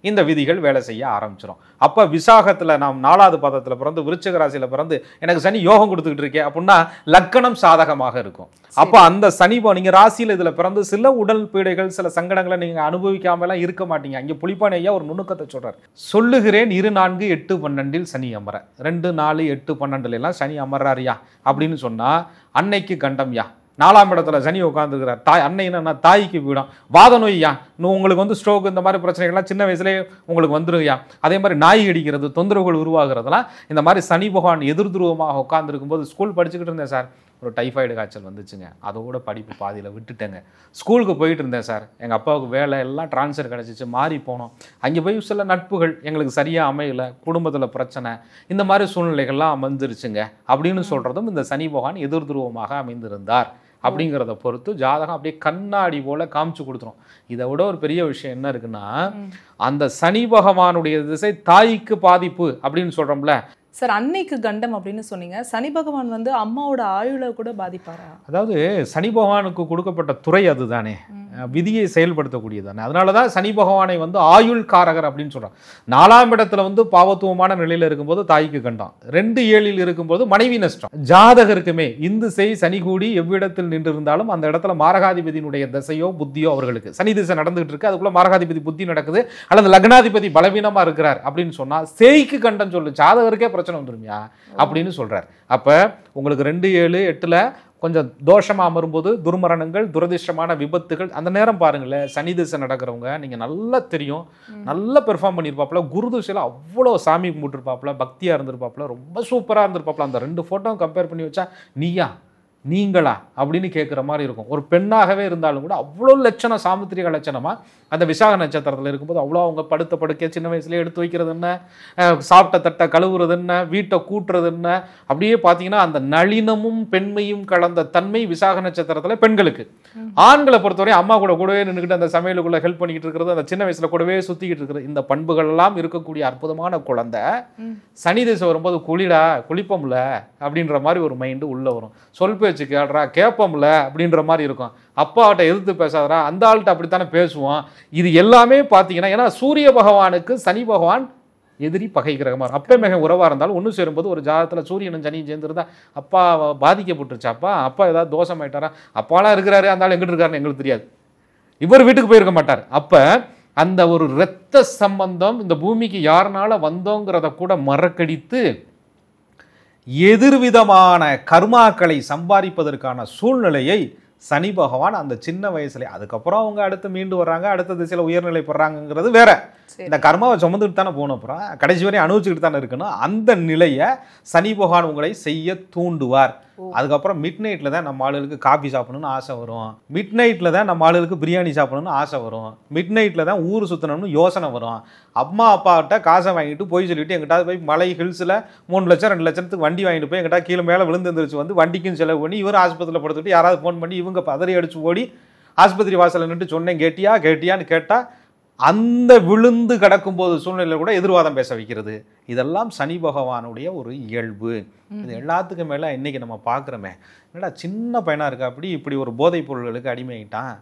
இந்த விதிகள் வேலை செய்ய ஆரம்பிச்சிடும். அப்ப விசாகத்துல நாம் 4வது பாதத்துல பிறந்து விருச்சிக ராசியில பிறந்து எனக்கு சனி யோகம் கொடுத்துக்கிட்டு இருக்கேன் அப்படின்னா லக்கணம் சாதகமாக இருக்கும். அப்ப அந்த சனி நீங்க ராசியில இதுல பிறந்து சில உடல் பீடைகள் சில சங்கடங்களை நீங்க அனுபவிக்காம எல்லாம் இருக்க மாட்டீங்க. அங்க புலிப்பானை ஐயா ஒரு நுணுக்கத்தை சொல்றாரு. சொல்லுகிறேன் 2, 4, 8, 12 சனி அமர, 2, 4, 8, 12 எல்லாம் சனி அமர்றாரியா அப்படின்னு சொன்னா அன்னைக்கு கண்டம்யா. 4ஆம் இடத்துல சனி உட்காந்துருக்கிறார். தாய் அன்னைன்னா தாய்க்கு வீடும். வாத நோய்யா, உங்களுக்கு வந்து ஸ்ட்ரோக் இந்த மாதிரி பிரச்சனைகள்லாம் சின்ன வயசுலேயே உங்களுக்கு வந்துருயா. அதே மாதிரி நாய் அடிக்கிறது, தொந்தரவுகள் உருவாகிறதுலாம் இந்த மாதிரி சனி பகவான் எதிர்துருவமாக உட்காந்துருக்கும் போது ஸ்கூல் படிச்சுக்கிட்டு இருந்தேன் சார், ஒரு டைஃபாய்டு காய்ச்சல் வந்துச்சுங்க, அதோட படிப்பு பாதியில் விட்டுட்டேங்க. ஸ்கூலுக்கு போயிட்டு இருந்தேன் சார், எங்கள் அப்பாவுக்கு வேலை எல்லாம் ட்ரான்ஸ்ஃபர் கிடச்சிச்சு, மாறி போனோம். அங்கே போய் சில நட்புகள் எங்களுக்கு சரியாக அமையலை, குடும்பத்தில் பிரச்சனை, இந்த மாதிரி சூழ்நிலைகள்லாம் அமைந்துருச்சுங்க அப்படின்னு சொல்கிறதும் இந்த சனி பகவான் எதிர்துருவமாக அமைந்திருந்தார் அப்படிங்கிறத பொறுத்து ஜாதகம் அப்படியே கண்ணாடி போல காமிச்சு கொடுத்துரும். இதை விட ஒரு பெரிய விஷயம் என்ன இருக்குன்னா, அந்த சனி பகவானுடைய திசை தாய்க்கு பாதிப்பு அப்படின்னு சொல்றோம்ல சார். அன்னைக்கு கண்டம் அப்படின்னு சொன்னீங்க, சனி பகவான் வந்து அம்மாவோட ஆயுளை கூட பாதிப்பாரா? அதாவது சனி பகவானுக்கு கொடுக்கப்பட்ட துறை அதுதானே, விதியை செயல்படுத்தக்கூடியது தானே. அதனாலதான் சனி பகவானை வந்து ஆயுள் காரகர் அப்படின்னு சொல்றாங்க. 4ஆம் இடத்துல வந்து பாவத்துவமான நிலையில இருக்கும்போது தாய்க்கு கண்டம், 2, 7 இருக்கும்போது மனைவி நஷ்டம். ஜாதகருக்குமே இந்து செய் சனி கூடி எவ்விடத்தில் நின்று இருந்தாலும் அந்த இடத்துல மாரகாதிபதியினுடைய திசையோ புத்தியோ அவர்களுக்கு சனி திசை நடந்துகிட்டு இருக்கு, அதுக்குள்ள மாரகாதிபதி புத்தி நடக்குது அல்லது லக்னாதிபதி பலவீனமா இருக்கிறார் அப்படின்னு சொன்னா சேய்க்கு கண்டம் சொல்லு, ஜாதகருக்கே பிரச்சனை வந்துருமியா அப்படின்னு சொல்றார். அப்ப உங்களுக்கு 2, 7, 8ல கொஞ்சம் தோஷமா அமரும்போது துர்மரணங்கள், துரதிர்ஷ்டமான விபத்துகள், அந்த நேரம் பாருங்களேன். சனி திசை நடக்கிறவங்க நீங்க நல்லா தெரியும், நல்லா பெர்ஃபார்ம் பண்ணியிருப்பாப்புல, குரு திசையில அவ்வளோ சாமி கும்பிட்டுருப்பாப்புல, பக்தியா இருந்திருப்பாப்புல, ரொம்ப சூப்பரா இருந்திருப்பாப்புல. அந்த 2 போட்டோ கம்பேர் பண்ணி வச்சா நீயா நீங்களா அப்படின்னு கேட்குற மாதிரி இருக்கும். ஒரு பெண்ணாகவே இருந்தாலும் கூட அவ்வளோ லட்சணம், சாமுத்திரிக லட்சணமாக அந்த விசாக நட்சத்திரத்தில் இருக்கும்போது அவ்வளோ அவங்க படுத்த படுக்கையை சின்ன வயசுலேயே எடுத்து வைக்கிறது என்ன, சாப்பிட்ட தட்டை கழுவுறது என்ன, வீட்டை கூட்டுறது என்ன, அப்படியே பார்த்தீங்கன்னா அந்த நளினமும் பெண்மையும் கலந்த தன்மை விசாக நட்சத்திரத்தில் பெண்களுக்கு. ஆண்களை பொறுத்தவரை அம்மா கூடவே நின்றுக்கிட்டு அந்த சமையலுக்குள்ள ஹெல்ப் பண்ணிக்கிட்டு இருக்கிறது, அந்த சின்ன வயசுல கூடவே சுற்றிக்கிட்டு இருக்கிறது, இந்த பண்புகள் எல்லாம் இருக்கக்கூடிய அற்புதமான குழந்தை சனி திசை வரும்போது குளிடா குளிப்போம்ல அப்படின்ற மாதிரி ஒரு மைண்டு உள்ள வரும். சொல் பேச்சு கேள்றா கேட்போம்ல அப்படின்ற மாதிரி இருக்கும். அப்பாட்ட எதிர்த்து பேசாதரா, அந்த ஆள்கிட்ட அப்படித்தானே பேசுவோம். இது எல்லாமே பார்த்தீங்கன்னா, ஏன்னா சூரிய பகவானுக்கு சனி பகவான் எதிரி பகை கிரகமாக இருக்கும். அப்பே மிக உறவாக இருந்தாலும் ஒன்று சேரும்போது ஒரு ஜாதகத்தில் சூரியனும் சனியும் சேர்ந்துருந்தா அப்பா பாதிக்கப்பட்டுருச்சாப்பா, அப்பா ஏதாவது தோஷமாயிட்டாரா, அப்பாலாம் இருக்கிறாரு, அந்த ஆள் எங்கிட்டு இருக்காருன்னு எங்களுக்கு தெரியாது, இவர் வீட்டுக்கு போயிருக்க மாட்டார். அப்போ அந்த ஒரு இரத்த சம்பந்தம் இந்த பூமிக்கு யாருனால வந்தோங்கிறத கூட மறக்கடித்து எதிர்விதமான கர்மாக்களை சம்பாதிப்பதற்கான சூழ்நிலையை சனி பகவான் அந்த சின்ன வயசுல, அதுக்கப்புறம் அவங்க அடுத்து மீண்டு வர்றாங்க, அடுத்த திசையில உயர்நிலை பெறாங்கிறது வேற. இந்த கர்மாவை சுமந்துட்டு தானே போகணும், அப்புறம் கடைசி வரை அனுபவிச்சுக்கிட்டு தானே இருக்கணும். அந்த நிலையை சனி பகவான் உங்களை செய்ய தூண்டுவார். அதுக்கப்புறம் மிட் நைட்ல தான் நம்ம ஆளுகளுக்கு காஃபி சாப்பிடணும்னு ஆசை வரும், மிட் நைட்ல தான் நம்ம ஆளுகளுக்கு பிரியாணி சாப்பிடணும்னு ஆசை வரும், மிட் நைட்ல தான் ஊர் சுற்றணும்னு யோசனை வரும். அம்மா அப்பாட்ட காசை வாங்கிட்டு போய் சொல்லிட்டு எங்கிட்ட போய் மலை ஹில்ஸில் 3 லட்சம் 2 லட்சத்துக்கு வண்டி வாங்கிட்டு போய் எங்கிட்ட கீழே மேலே விழுந்துருந்துச்சு வந்து வண்டிக்கும் செலவு பண்ணி இவர் ஆஸ்பத்திரியில் படுத்துக்கிட்டு யாராவது ஃபோன் பண்ணி இவங்க பதறி அடிச்சு ஓடி ஆஸ்பத்திரி வாசலில் நின்று சொன்னேன் கேட்டியான்னு கேட்டால் அந்த விழுந்து கிடக்கும்போது சூழ்நிலையில் கூட எதிர்வாதம் பேச வைக்கிறது. இதெல்லாம் சனி பகவானுடைய ஒரு இயல்பு. இது எல்லாத்துக்கும் மேலே இன்னைக்கு நம்ம பார்க்குறோமே, என்னடா சின்ன பையனாக இருக்கா, இப்படி ஒரு போதைப் பொருள்களுக்கு அடிமையிட்டான்,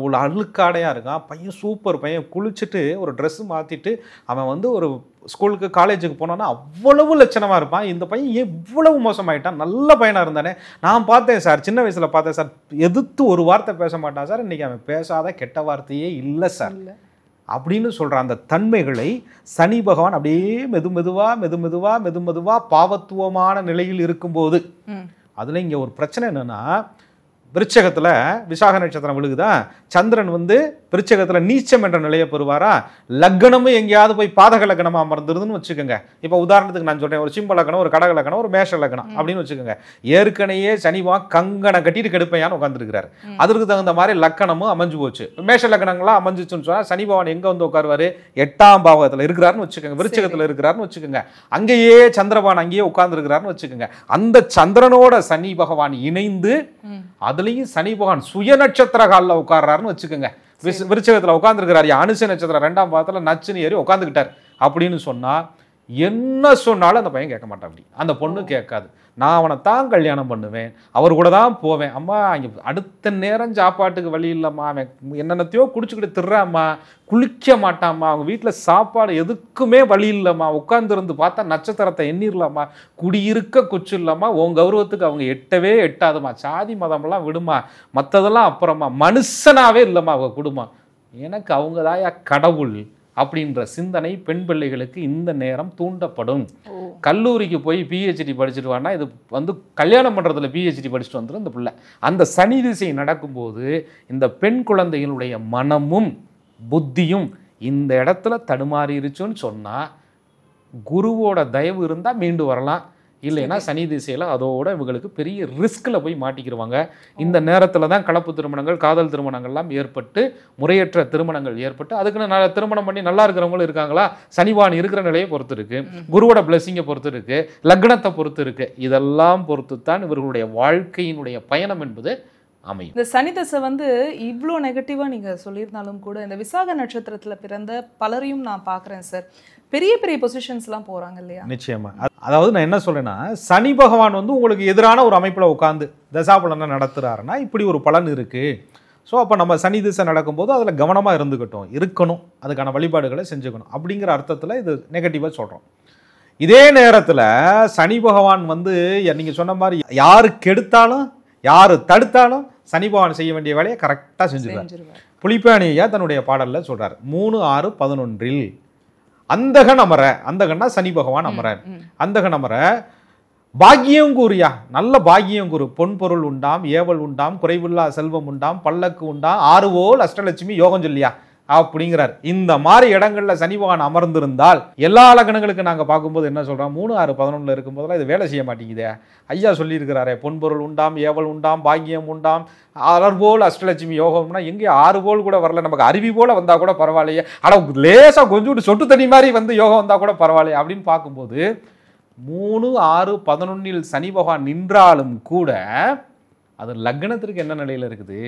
ஒரு அழுக்காடையாக இருக்கான் பையன், சூப்பர் பையன், குளிச்சுட்டு ஒரு ட்ரெஸ்ஸு மாற்றிட்டு அவன் வந்து ஒரு ஸ்கூலுக்கு காலேஜுக்கு போனோன்னா அவ்வளவு லட்சணமாக இருப்பான். இந்த பையன் எவ்வளவு மோசமாயிட்டான், நல்ல பையனாக இருந்தானே, நான் பார்த்தேன் சார், சின்ன வயசில் பார்த்தேன் சார், எதிர்த்து ஒரு வார்த்தை பேச மாட்டான் சார், இன்றைக்கி அவன் பேசாத கெட்ட வார்த்தையே இல்லை சார். அப்படின்னு சொல்கிற அந்த தன்மைகளை சனி பகவான் அப்படியே மெதுமெதுவாக பாவத்துவமான நிலையில் இருக்கும்போது, அதில் இங்கே ஒரு பிரச்சனை என்னென்னா, விருச்சகத்தில் விசாக நட்சத்திரம் விழுகுதா, சந்திரன் வந்து விருச்சகத்தில் நீச்சம் என்ற நிலையை பெறுவாரா, லக்னமும் எங்கேயாவது போய் பாதக லக்னமாக அமர்ந்துருதுன்னு வச்சுக்கோங்க. இப்போ உதாரணத்துக்கு நான் சொல்கிறேன், ஒரு சிம்ம லக்னம், ஒரு கடக லக்னம், ஒரு மேஷ லக்னம் அப்படின்னு வச்சுக்கோங்க. ஏற்கனவே சனிவா கங்கனை கட்டிட்டு கெடுப்பையான்னு உட்காந்துருக்கிறாரு. அதற்கு தகுந்த மாதிரி லக்கணமும் அமைஞ்சு போச்சு. மேஷ லக்னங்களாம் அமைஞ்சுச்சுன்னு சொன்னால் சனி பகவான் எங்கே வந்து உட்காருவார்? 8ஆம் பாவகத்தில் இருக்கிறாருன்னு வச்சுக்கோங்க, விருச்சகத்தில் இருக்கிறாருன்னு வச்சுக்கோங்க. அங்கேயே சந்திரபான் அங்கேயே உட்கார்ந்துருக்கிறாருன்னு வச்சுக்கோங்க. அந்த சந்திரனோட சனி பகவான் இணைந்து அதுலேயும் சனி பகவான் சுய நட்சத்திர காலில் உட்கார்றாருன்னு வச்சுக்கோங்க. விருச்சகத்தில் உட்காந்துருக்கிறார், அனுச நட்சத்திரம் 2ஆம் பாவத்தில் நச்சுன்னு ஏறி உட்காந்துக்கிட்டார் அப்படின்னு சொன்னா என்ன சொன்னாலும் அந்த பையன் கேட்க மாட்டான். அப்படி அந்த பொண்ணு கேட்காது. நான் அவனை தான் கல்யாணம் பண்ணுவேன், அவர் கூட தான் போவேன். அம்மா அங்கே அடுத்த நேரம் சாப்பாட்டுக்கு வழி இல்லைம்மா, அவன் என்னென்னத்தையோ குடிச்சுக்கிட்டு திர்றாம்மா, குளிக்க மாட்டாம்மா, அவங்க வீட்டில் சாப்பாடு எதுக்குமே வழி இல்லைம்மா, உட்காந்துருந்து பார்த்தா நட்சத்திரத்தை எண்ணிரலாமா, குடியிருக்க குச்சு இல்லைம்மா, உன் கௌரவத்துக்கு அவங்க எட்டவே எட்டாதுமா, சாதி மதமெல்லாம் விடுமா, மற்றதெல்லாம் அப்புறமா, மனுஷனாவே இல்லைம்மா அவங்க குடும்பம், எனக்கு அவங்க தாயா கடவுள் அப்படின்ற சிந்தனை பெண் பிள்ளைகளுக்கு இந்த நேரம் தூண்டப்படும். கல்லூரிக்கு போய் பிஹெச்டி படிச்சுட்டு வானா, இது வந்து கல்யாணம் பண்ணுறதுல பிஹெச்டி படிச்சுட்டு வந்துடும் இந்த பிள்ளை. அந்த சனி திசை நடக்கும்போது இந்த பெண் குழந்தைகளுடைய மனமும் புத்தியும் இந்த இடத்துல தடுமாறிருச்சுன்னு சொன்னால், குருவோட தயவு இருந்தால் மீண்டு வரலாம், இல்லைன்னா சனி திசையில் அதோட இவங்களுக்கு பெரிய ரிஸ்கில் போய் மாட்டிக்கிடுவாங்க. இந்த நேரத்தில் தான் கலப்பு திருமணங்கள், காதல் திருமணங்கள்லாம் ஏற்பட்டு, முறையற்ற திருமணங்கள் ஏற்பட்டு, அதுக்குன்னு திருமணம் பண்ணி நல்லா இருக்கிறவங்களும் இருக்காங்களா, சனிவான் இருக்கிற நிலையை பொறுத்து இருக்கு, குருவோட பிளஸிங்கை பொறுத்து இருக்கு, லக்னத்தை பொறுத்து இருக்கு. இதெல்லாம் பொறுத்து தான் இவர்களுடைய வாழ்க்கையினுடைய பயணம் என்பது அமையும். இந்த சனி தசை வந்து இவ்வளோ நெகட்டிவாக நீங்கள் சொல்லியிருந்தாலும் கூட, இந்த விசாக நட்சத்திரத்தில் பிறந்த பலரையும் நான் பார்க்குறேன் சார், பெரிய பெரிய பொசிஷன்ஸ்லாம் போகிறாங்க இல்லையா? நிச்சயமா. அதாவது நான் என்ன சொல்றேன்னா, சனி பகவான் வந்து உங்களுக்கு எதிரான ஒரு அமைப்பில் உட்காந்து தசாபலனை நடத்துறாருன்னா இப்படி ஒரு பலன் இருக்கு. ஸோ அப்போ நம்ம சனி திசை நடக்கும்போது அதில் கவனமாக இருக்கணும், அதுக்கான வழிபாடுகளை செஞ்சுக்கணும் அப்படிங்கிற அர்த்தத்தில் இது நெகட்டிவாக சொல்கிறோம். இதே நேரத்தில் சனி பகவான் வந்து நீங்கள் சொன்ன மாதிரி யாரு கெடுத்தாலும் யாரு தடுத்தாலும் சனி பகவான் செய்ய வேண்டிய வேலையை கரெக்டாக செஞ்சுருவார். புலிப்பாணி ஐயா தன்னுடைய பாடலில் சொல்கிறார், 3-6-11 அந்தகன் அமர, அந்தகன்னா சனி பகவான் அமர, அந்தகன் அமர பாக்கியம் கூறியா, நல்ல பாக்கியம் கூறு, பொன் பொருள் உண்டாம், ஏவல் உண்டாம், குறைவில்லா செல்வம் உண்டாம், பல்லக்கு உண்டாம், 6 அஷ்டலட்சுமி யோகம் சொல்லியா அப்படிங்கிறார். இந்த மாதிரி இடங்கள்ல சனி பகவான் அமர்ந்திருந்தால் எல்லா லக்னங்களுக்கு நாங்கள் பார்க்கும்போது என்ன சொல்றோம், 3-6-11 இருக்கும்போதெல்லாம் இது வேலை செய்ய மாட்டேங்குதே. ஐயா சொல்லியிருக்கிறாரே, பொன்பொருள் உண்டாம், ஏவல் உண்டாம், பாக்கியம் உண்டாம், 6 அஷ்டலட்சுமி யோகம்னா எங்கே 6 கூட வரல, நமக்கு அருவி போல வந்தா கூட பரவாயில்லையே, ஆனால் லேசா கொஞ்சம் சொட்டு தண்ணி மாதிரி வந்து யோகம் வந்தா கூட பரவாயில்லையே அப்படின்னு பார்க்கும்போது 3-6-11 சனி பகவான் நின்றாலும் கூட அது லக்னத்திற்கு என்ன நிலையில இருக்குது,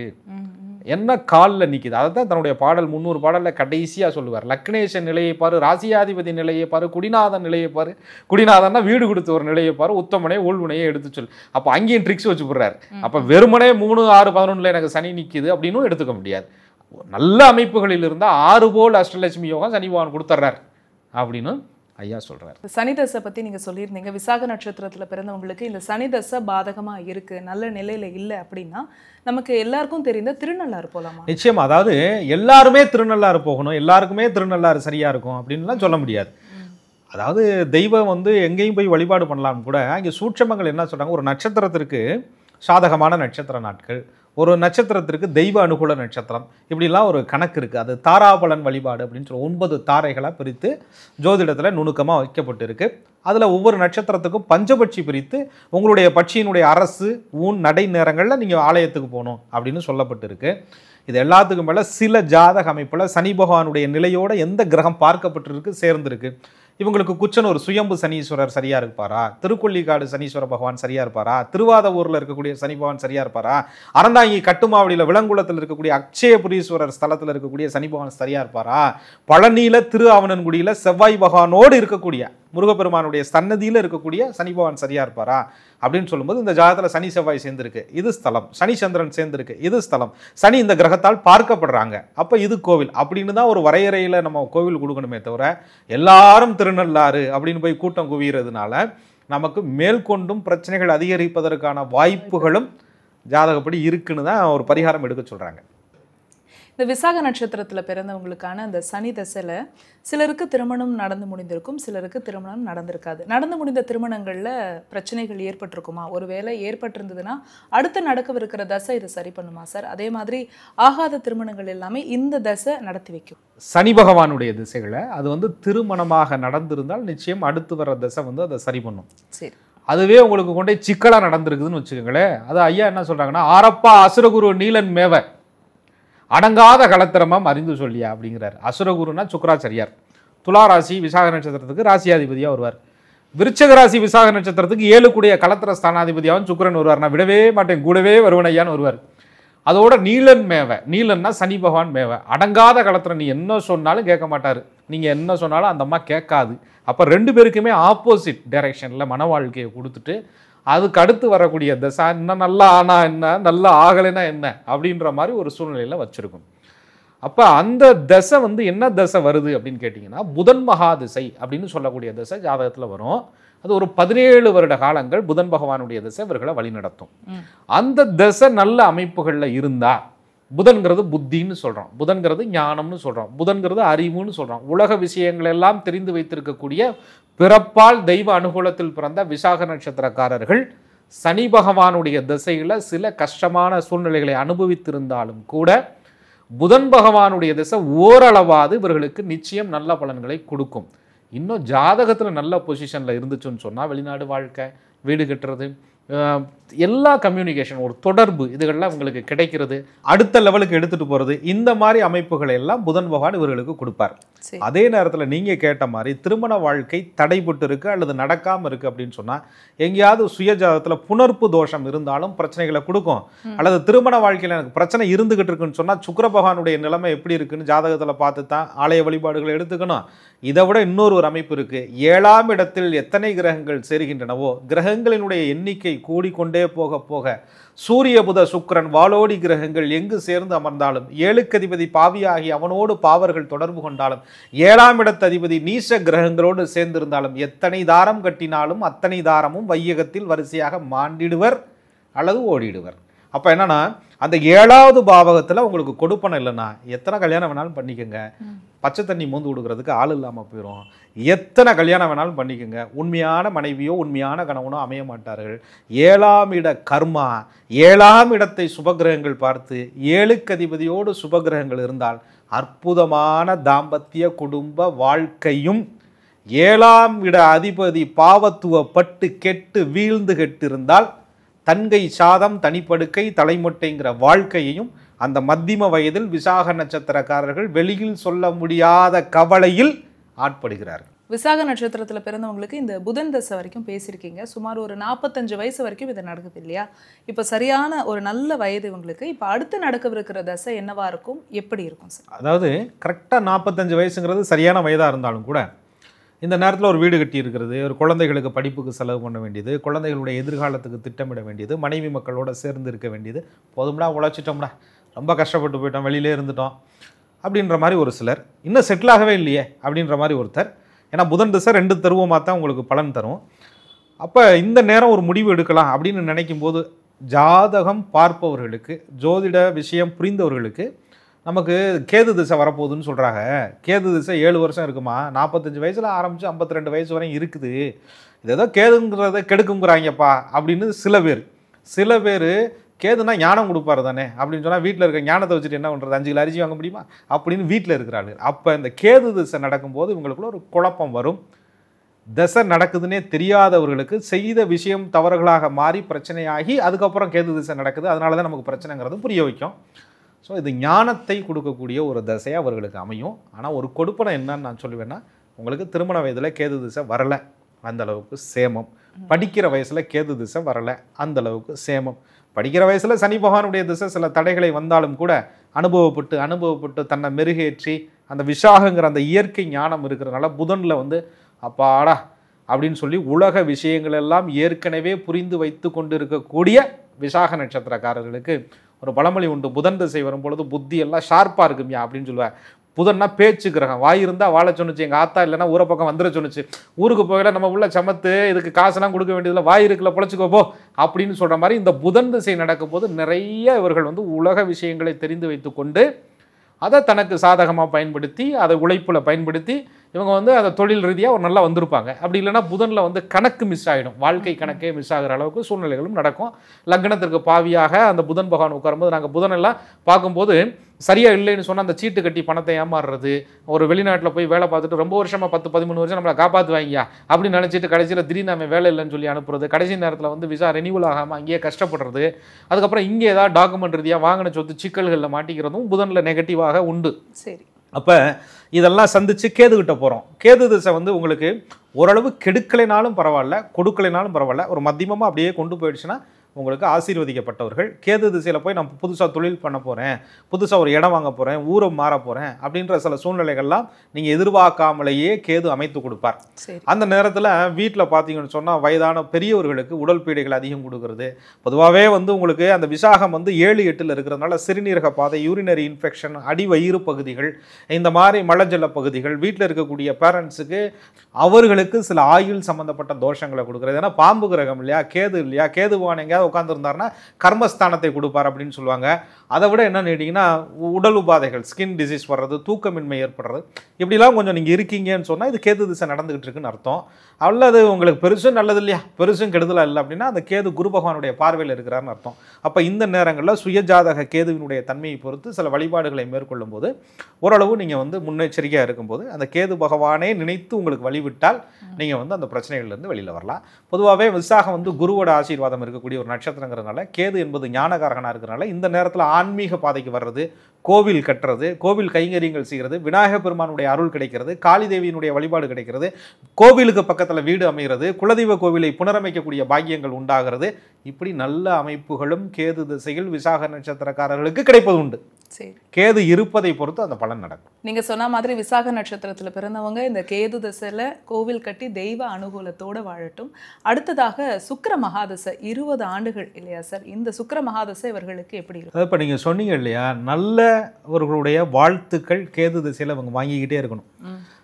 என்ன காலில் நிற்குது. அதை தான் தன்னுடைய பாடல் 300 பாடலில் கடைசியாக சொல்லுவார். லக்னேஷ நிலையை பாரு, ராசியாதிபதி நிலையை பாரு, குடிநாதன் நிலையை பாரு, குடிநாதன்னா வீடு கொடுத்த ஒரு நிலையை பாரு, உத்தமனே ஊழ்வினையை எடுத்து சொல். அப்போ அங்கேயும் ட்ரிக்ஸ் வச்சு போடுறாரு. அப்போ வெறுமனே 3-6-11 எனக்கு சனி நிற்குது அப்படின்னு எடுத்துக்க முடியாது. நல்ல அமைப்புகளில் இருந்தால் 6 அஷ்டலட்சுமி யோகம் சனி பகவான் கொடுத்துட்றார் அப்படின்னு ஐயா சொல்றார். சனி தசை பத்தி நீங்க சொல்லியிருந்தீங்க, விசாக நட்சத்திரத்துல பிறந்தவங்களுக்கு இந்த சனி தசை பாதகமா இருக்கு, நல்ல நிலையில இல்லை அப்படின்னா நமக்கு எல்லாருக்கும் தெரிந்த திருநள்ளாறு போலாமா? நிச்சயமா. அதாவது எல்லாருமே திருநள்ளாறு போகணும், எல்லாருக்குமே திருநள்ளாறு சரியா இருக்கும் அப்படின்லாம் சொல்ல முடியாது. அதாவது தெய்வம் வந்து எங்கேயும் போய் வழிபாடு பண்ணலாம் கூட. இங்கே சூட்சமங்கள் என்ன சொல்றாங்க, ஒரு நட்சத்திரத்திற்கு சாதகமான நட்சத்திர நாட்கள், ஒரு நட்சத்திரத்திற்கு தெய்வ அனுகூல நட்சத்திரம், இப்படிலாம் ஒரு கணக்கு இருக்குது. அது தாராபலன் வழிபாடு அப்படின்னு சொல்லி 9 தாரைகளாக பிரித்து ஜோதிடத்தில் நுணுக்கமாக வைக்கப்பட்டு இருக்கு. அதில் ஒவ்வொரு நட்சத்திரத்துக்கும் பஞ்சபட்சி பிரித்து உங்களுடைய பட்சியினுடைய அரசு ஊன் நடை நேரங்களில் நீங்கள் ஆலயத்துக்கு போகணும் அப்படின்னு சொல்லப்பட்டு இருக்கு. இது எல்லாத்துக்கும் மேலே சில ஜாதக அமைப்பில் சனி பகவானுடைய நிலையோடு எந்த கிரகம் பார்க்கப்பட்டிருக்கு சேர்ந்துருக்கு. இவங்களுக்கு குச்சனூர் சுயம்பு சனீஸ்வரர் சரியா இருப்பாரா, திருக்கொள்ளிக்காடு சனீஸ்வர பகவான் சரியா இருப்பாரா, திருவாதவூரில் இருக்கக்கூடிய சனி பகவான் சரியா இருப்பாரா, அறந்தாங்கி கட்டுமாவடியில் விலங்குளத்தில் இருக்கக்கூடிய அக்ஷயபுரீஸ்வரர் ஸ்தலத்தில் இருக்கக்கூடிய சனி பகவான் சரியா இருப்பாரா, பழனியில திரு ஆவணன்குடியில் செவ்வாய் பகவானோடு இருக்கக்கூடிய முருகப்பெருமானுடைய சன்னதியில் இருக்கக்கூடிய சனி பகவான் சரியா இருப்பாரா அப்படின்னு சொல்லும்போது, இந்த ஜாதகத்தில் சனி செவ்வாய் சேர்ந்திருக்கு, இது ஸ்தலம், சனி சந்திரன் சேர்ந்திருக்கு, இது ஸ்தலம், சனி இந்த கிரகத்தால் பார்க்கப்படுறாங்க, அப்போ இது கோவில் அப்படின்னு தான் ஒரு வரையறையில் நம்ம கோவில் கொடுக்கணுமே தவிர எல்லாரும் திருநள்ளாறு அப்படின்னு போய் கூட்டம் குவிகிறதுனால நமக்கு மேற்கொண்டும் பிரச்சனைகள் அதிகரிப்பதற்கான வாய்ப்புகளும் ஜாதகப்படி இருக்குன்னு தான் ஒரு பரிகாரம் எடுக்க சொல்றாங்க. இந்த விசாக நட்சத்திரத்துல பிறந்தவங்களுக்கான அந்த சனி தசையில சிலருக்கு திருமணம் நடந்து முடிந்திருக்கும், சிலருக்கு திருமணம் நடந்திருக்காது. நடந்து முடிந்த திருமணங்கள்ல பிரச்சனைகள் ஏற்பட்டிருக்குமா? ஒருவேளை ஏற்பட்டிருந்ததுன்னா அடுத்து நடக்கவிருக்கிற தசை இதை சரி பண்ணுமா சார்? அதே மாதிரி ஆகாத திருமணங்கள் எல்லாமே இந்த தசை நடத்தி வைக்கும். சனி பகவானுடைய திசைகளை அது வந்து திருமணமாக நடந்திருந்தால் நிச்சயம் அடுத்து வர திசை வந்து அதை சரி பண்ணும். சரி, அதுவே உங்களுக்கு கொண்டே சிக்கலா நடந்திருக்குதுன்னு வச்சுக்கோங்களேன், அது ஐயா என்ன சொல்றாங்கன்னா, ஆரப்பா அசுரகுரு நீலன் மேவ அடங்காத கலத்திரமாம் அறிந்து சொல்லியா அப்படிங்கிறார். அசுரகுருன்னா சுக்கராச்சாரியார். துலா ராசி விசாக நட்சத்திரத்துக்கு ராசியாதிபதியா வருவார். விருச்சக ராசி விசாக நட்சத்திரத்துக்கு 7 கூடிய கலத்திர ஸ்தானாதிபதியாகவும் சுக்கிரன் வருவார். நான் விடவே மாட்டேன், கூடவே வருவனையான்னு வருவார். அதோட நீலன் மேவ, நீலன்னா சனி பகவான் மேவ, அடங்காத காலத்தில் நீ என்ன சொன்னாலும் கேட்க மாட்டாரு, நீங்கள் என்ன சொன்னாலும் அந்த அம்மா கேட்காது. அப்போ 2 பேருக்குமே ஆப்போசிட் டைரக்ஷனில் மன வாழ்க்கையை கொடுத்துட்டு அதுக்கு அடுத்து வரக்கூடிய தசை இன்னும் நல்லா ஆனா என்ன, நல்லா ஆகலைன்னா என்ன அப்படின்ற மாதிரி ஒரு சூழ்நிலையில் வச்சுருக்கும். அப்போ அந்த தசை வந்து என்ன தசை வருது அப்படின்னு கேட்டிங்கன்னா, புதன் மகா திசை அப்படின்னு சொல்லக்கூடிய தசை ஜாதகத்தில் வரும். அது ஒரு 17 வருட காலங்கள் புதன் பகவானுடைய திசை இவர்களை வழிநடத்தும். அந்த திசை நல்ல அமைப்புகளில் இருந்தா, புதன்கிறது புத்தின்னு சொல்கிறோம், புதன்கிறது ஞானம்னு சொல்கிறோம், புதன்கிறது அறிவுன்னு சொல்கிறோம். உலக விஷயங்கள் எல்லாம் தெரிந்து வைத்திருக்கக்கூடிய பிறப்பால் தெய்வ அனுகூலத்தில் பிறந்த விசாக நட்சத்திரக்காரர்கள் சனி பகவானுடைய திசையில் சில கஷ்டமான சூழ்நிலைகளை அனுபவித்திருந்தாலும் கூட புதன் பகவானுடைய திசை ஓரளவாது இவர்களுக்கு நிச்சயம் நல்ல பலன்களை கொடுக்கும். இன்னும் ஜாதகத்தில் நல்ல பொசிஷனில் இருந்துச்சுன்னு சொன்னால் வெளிநாடு வாழ்க்கை, வீடு கட்டுறது, எல்லா கம்யூனிகேஷன், ஒரு தொடர்பு, இதுகள்லாம் உங்களுக்கு கிடைக்கிறது, அடுத்த லெவலுக்கு எடுத்துகிட்டு போகிறது, இந்த மாதிரி அமைப்புகளை எல்லாம் புதன் பகவான் இவர்களுக்கு கொடுப்பார். அதே நேரத்தில் நீங்கள் கேட்ட மாதிரி திருமண வாழ்க்கை தடைபட்டு இருக்குது அல்லது நடக்காமல் இருக்குது அப்படின்னு சொன்னால், எங்கேயாவது சுயஜாதத்தில் புணர்ப்பு தோஷம் இருந்தாலும் பிரச்சனைகளை கொடுக்கும். அல்லது திருமண வாழ்க்கையில் எனக்கு பிரச்சனை இருந்துகிட்டு இருக்குன்னு சொன்னால் சுக்கிர பகவானுடைய நிலைமை எப்படி இருக்குன்னு ஜாதகத்தில் பார்த்து தான் ஆலய வழிபாடுகளை எடுத்துக்கணும். இதை விட இன்னொரு அமைப்பு இருக்குது. 7ஆம் இடத்தில் எத்தனை கிரகங்கள் சேர்கின்றனவோ கிரகங்களினுடைய எண்ணிக்கை கூடிக்கொண்டே போக போக சூரிய புத சுக்கிரன் வாளோடி கிரகங்கள் எங்கு சேர்ந்து அமர்ந்தாலும், 7க்கு அதிபதி பாவியாகி அவனோடு பாவர்கள் தொடர்பு கொண்டாலும், 7ஆம் இடத்து அதிபதி நீச கிரகங்களோடு சேர்ந்திருந்தாலும், எத்தனை தாரம் கட்டினாலும் அத்தனை தாரமும் வையகத்தில் வரிசையாக மாண்டிடுவர் அல்லது ஓடிடுவர். அப்போ என்னன்னா, அந்த 7வது பாவகத்தில் உங்களுக்கு கொடுப்பனை இல்லைன்னா எத்தனை கல்யாணம் வேணாலும் பண்ணிக்கோங்க, பச்சை தண்ணி மூந்து கொடுக்கறதுக்கு ஆள் இல்லாமல் போயிடும். எத்தனை கல்யாணம் வேணாலும் பண்ணிக்கோங்க, உண்மையான மனைவியோ உண்மையான கணவனோ அமைய மாட்டார்கள். 7ஆம் இட கர்மா, 7ஆம் இடத்தை சுபகிரகங்கள் பார்த்து 7க்கு அதிபதியோடு சுபகிரகங்கள் இருந்தால் அற்புதமான தாம்பத்திய குடும்ப வாழ்க்கையும், 7ஆம் இட அதிபதி பாவத்துவப்பட்டு கெட்டு வீழ்ந்து கெட்டிருந்தால் தன்கை சாதம் தனிப்படுக்கை தலைமொட்டைங்கிற வாழ்க்கையையும் அந்த மத்தியம வயதில் விசாக நட்சத்திரக்காரர்கள் வெளியில் சொல்ல முடியாத கவலையில் ஆட்படுகிறார்கள். விசாக நட்சத்திரத்துல பிறந்தவங்களுக்கு இந்த புதன் தசை வரைக்கும் பேசியிருக்கீங்க. சுமார் ஒரு 45 வயசு வரைக்கும் இது நடக்குது இல்லையா? இப்போ சரியான ஒரு நல்ல வயது இவங்களுக்கு. இப்போ அடுத்து நடக்கவிருக்கிற தசை என்னவா இருக்கும், எப்படி இருக்கும் சார்? அதாவது கரெக்டாக 45 வயசுங்கிறது சரியான வயதாக இருந்தாலும் கூட இந்த நேரத்தில் ஒரு வீடு கட்டி இருக்கிறது, ஒரு குழந்தைகளுக்கு படிப்புக்கு செலவு பண்ண வேண்டியது, குழந்தைகளுடைய எதிர்காலத்துக்கு திட்டமிட வேண்டியது, மனைவி மக்களோட சேர்ந்து இருக்க வேண்டியது, போதும்டா உழைச்சிட்டோம்டா, ரொம்ப கஷ்டப்பட்டு போயிட்டோம், வெளியிலே இருந்துட்டோம் அப்படின்ற மாதிரி ஒரு சிலர், இன்னும் செட்டில் ஆகவே இல்லையே அப்படின்ற மாதிரி ஒருத்தர். ஏன்னா புதன் திசை 2 தருவமாக தான் உங்களுக்கு பலன் தரும். அப்போ இந்த நேரம் ஒரு முடிவு எடுக்கலாம் அப்படின்னு நினைக்கும் போது ஜாதகம் பார்ப்பவர்களுக்கு, ஜோதிட விஷயம் புரிந்தவர்களுக்கு நமக்கு கேது திசை வரப்போகுதுன்னு சொல்கிறாங்க. கேது திசை 7 வருஷம் இருக்குமா, 45 வயசில் ஆரம்பித்து 52 வயசு வரையும் இருக்குது, இது ஏதோ கேதுங்கிறத கெடுக்குங்கிறாங்கப்பா அப்படின்னு சில பேர் கேதுனா ஞானம் கொடுப்பாரு தானே அப்படின்னு சொன்னால் வீட்டில் இருக்க ஞானத்தை வச்சுட்டு என்ன பண்ணுறது, 5 கிலோ அரிசி வாங்க முடியுமா அப்படின்னு வீட்டில் இருக்கிறாரு. அப்போ இந்த கேது திசை நடக்கும்போது இவங்களுக்குள்ள ஒரு குழப்பம் வரும். திசை நடக்குதுன்னே தெரியாதவர்களுக்கு செய்த விஷயம் தவறுகளாக மாறி பிரச்சனையாகி அதுக்கப்புறம் கேது திசை நடக்குது, அதனால தான் நமக்கு பிரச்சனைங்கிறது புரிய வைக்கும். ஸோ இது ஞானத்தை கொடுக்கக்கூடிய ஒரு திசையாக அவர்களுக்கு அமையும். ஆனால் ஒரு கொடுப்பனை என்னன்னு நான் சொல்லுவேன்னா, உங்களுக்கு திருமண வயதில் கேது திசை வரலை, அந்தளவுக்கு சேமம். படிக்கிற வயசில் கேது திசை வரலை, அந்தளவுக்கு சேமம். படிக்கிற வயசில் சனி பகவானுடைய திசை சில தடைகளை வந்தாலும் கூட அனுபவப்பட்டு தன்னை மெருகேற்றி அந்த விசாகங்கிற அந்த இயற்கை ஞானம் இருக்கிறதுனால புதனில் வந்து அப்பாடா அப்படின்னு சொல்லி உலக விஷயங்கள் எல்லாம் ஏற்கனவே புரிந்து வைத்து கொண்டு இருக்கக்கூடிய விசாக நட்சத்திரக்காரர்களுக்கு ஒரு பழமொழி உண்டு, புதன் திசை வரும்பொழுது புத்தி எல்லாம் ஷார்ப்பாக இருக்குமியா அப்படின்னு சொல்லுவேன். புதன்னா பேச்சு கிரகம், வாய் இருந்தால் வாழ சொன்னிச்சு, எங்கள் ஆத்தா இல்லைன்னா ஊரை பக்கம் வந்துட சொன்னிச்சு, ஊருக்கு போகல நம்ம உள்ள சமத்து, இதுக்கு காசெல்லாம் கொடுக்க வேண்டியதில்லை, வாய் இருக்குல்ல பொழைச்சிக்கோப்போ அப்படின்னு சொல்கிற மாதிரி இந்த புதன் திசை நடக்கும் போது நிறைய இவர்கள் வந்து உலக விஷயங்களை தெரிந்து வைத்து கொண்டு அதை தனக்கு சாதகமாக பயன்படுத்தி அதை உழைப்பில் பயன்படுத்தி இவங்க வந்து அதை தொழில் ரீதியாக ஒரு நல்லா வந்திருப்பாங்க. அப்படி இல்லைன்னா புதனில் வந்து கணக்கு மிஸ் ஆகிடும், வாழ்க்கை கணக்கே மிஸ் ஆகிற அளவுக்கு சூழ்நிலைகளும் நடக்கும். லக்னத்திற்கு பாவியாக அந்த புதன் பகவான் உட்காரும்போது நாங்கள் புதனெல்லாம் பார்க்கும்போது சரியாக இல்லைன்னு சொன்னால் அந்த சீட்டு கட்டி பணத்தை ஏமாறுறது, ஒரு வெளிநாட்டில் போய் வேலை பார்த்துட்டு ரொம்ப வருஷமாக 10-13 வருஷம் நம்மளை காப்பாற்றுவாங்க அப்படின்னு நினச்சிட்டு கடைசியில் திடீர்னு நம்ம வேலை இல்லைன்னு சொல்லி அனுப்புறது, கடைசி நேரத்தில் வந்து விசா ரெனியூவல் ஆகாமல் அங்கேயே கஷ்டப்படுறது, அதுக்கப்புறம் இங்கே ஏதாவது டாக்குமெண்ட் ரீதியாக வாங்கின சொத்து சிக்கல்களில் மாட்டிக்கிறதும் புதனில் நெகட்டிவாக உண்டு. சரி, அப்போ இதெல்லாம் சந்தித்து கேதுகிட்ட போகிறோம். கேது திசை வந்து உங்களுக்கு ஓரளவு கெடுக்கலைனாலும் பரவாயில்ல, கொடுக்கலைனாலும் பரவாயில்ல, ஒரு மத்தியமமாக அப்படியே கொண்டு போயிடுச்சுன்னா உங்களுக்கு ஆசீர்வதிக்கப்பட்டவர்கள். கேது திசையில் போய் நான் புதுசாக தொழில் பண்ண போகிறேன், புதுசாக ஒரு இடம் வாங்க போகிறேன், ஊரை மாற போகிறேன் அப்படின்ற சில சூழ்நிலைகள்லாம் நீங்கள் எதிர்பார்க்காமலேயே கேது அமைத்து கொடுப்பார். அந்த நேரத்தில் வீட்டில் பார்த்தீங்கன்னு சொன்னால் வயதான பெரியவர்களுக்கு உடல் பீடைகள் அதிகம் கொடுக்கறது. பொதுவாகவே வந்து உங்களுக்கு அந்த விசாகம் வந்து 7-8 இருக்கிறதுனால சிறுநீரக பாதை, யூரினரி இன்ஃபெக்ஷன், அடி வயிறு பகுதிகள், இந்த மாதிரி மலஜல பகுதிகள், வீட்டில் இருக்கக்கூடிய பேரண்ட்ஸுக்கு அவர்களுக்கு சில ஆயுள் சம்மந்தப்பட்ட தோஷங்களை கொடுக்குறது. ஏன்னா பாம்பு கிரகம் இல்லையா, கேது இல்லையா, கேதுவான் எங்கேயாவது உட்காந்துருந்தாருன்னா கர்மஸ்தானத்தை கொடுப்பார் அப்படின்னு சொல்லுவாங்க. அதை விட என்னன்னு கேட்டிங்கன்னா உடல் உபாதைகள், ஸ்கின் டிசீஸ் வர்றது, தூக்கமின்மை ஏற்படுறது, இப்படிலாம் கொஞ்சம் நீங்கள் இருக்கீங்கன்னு சொன்னால் இது கேது திசை நடந்துகிட்டு இருக்குன்னு அர்த்தம். அல்லது உங்களுக்கு பெருசும் நல்லது இல்லையா, பெருசும் கெடுதலாக இல்லை அப்படின்னா அந்த கேது குரு பகவானுடைய பார்வையில் இருக்கிறாருன்னு அர்த்தம். அப்போ இந்த நேரங்களில் சுயஜாதக கேதுவினுடைய தன்மையை பொறுத்து சில வழிபாடுகளை மேற்கொள்ளும் போது ஓரளவு நீங்கள் வந்து முன்னெச்சரிக்கையாக இருக்கும்போது அந்த கேது பகவானே நினைத்து உங்களுக்கு வழிவிட்டால் நீங்கள் வந்து அந்த பிரச்சனைகள்லேருந்து வெளியில் வரலாம். பொதுவாகவே விசாகம் வந்து குருவோட ஆசீர்வாதம் இருக்கக்கூடிய ஒரு நட்சத்திரங்கிறதுனால, கேது என்பது ஞானகாரகனாக இருக்கிறனால இந்த நேரத்தில் ஆன்மீக பாதைக்கு வர்றது, கோவில் கட்டுறது, கோவில் கைங்கரியங்கள் செய்கிறது, விநாயகப் பெருமானுடைய அருள் கிடைக்கிறது, காளி தேவியினுடைய வழிபாடு கிடைக்கிறது, கோவிலுக்கு பக்கத்தில் வீடு அமைகிறது, குலதெய்வ கோவிலை புனரமைக்கக்கூடிய பாக்கியங்கள் உண்டாகிறது. இப்படி நல்ல அமைப்புகளும் கேது திசையில் விசாக நட்சத்திரக்காரர்களுக்கு கிடைப்பது உண்டு. சரி, கேது இருப்பதை பொறுத்து அந்த பலன் நடக்கும். நீங்க சொன்ன மாதிரி விசாக நட்சத்திரத்துல பிறந்தவங்க இந்த கேது திசையில கோவில் கட்டி தெய்வ அனுகூலத்தோட வாழட்டும். அடுத்ததாக சுக்கிர மகாதசை 20 ஆண்டுகள் இல்லையா சார்? இந்த சுக்கிர மகாதசை இவர்களுக்கு எப்படி இருக்கும்? இப்போ நீங்கள் சொன்னீங்க இல்லையா, நல்லவர்களுடைய வாழ்த்துக்கள் கேது திசையில் அவங்க வாங்கிக்கிட்டே இருக்கணும்.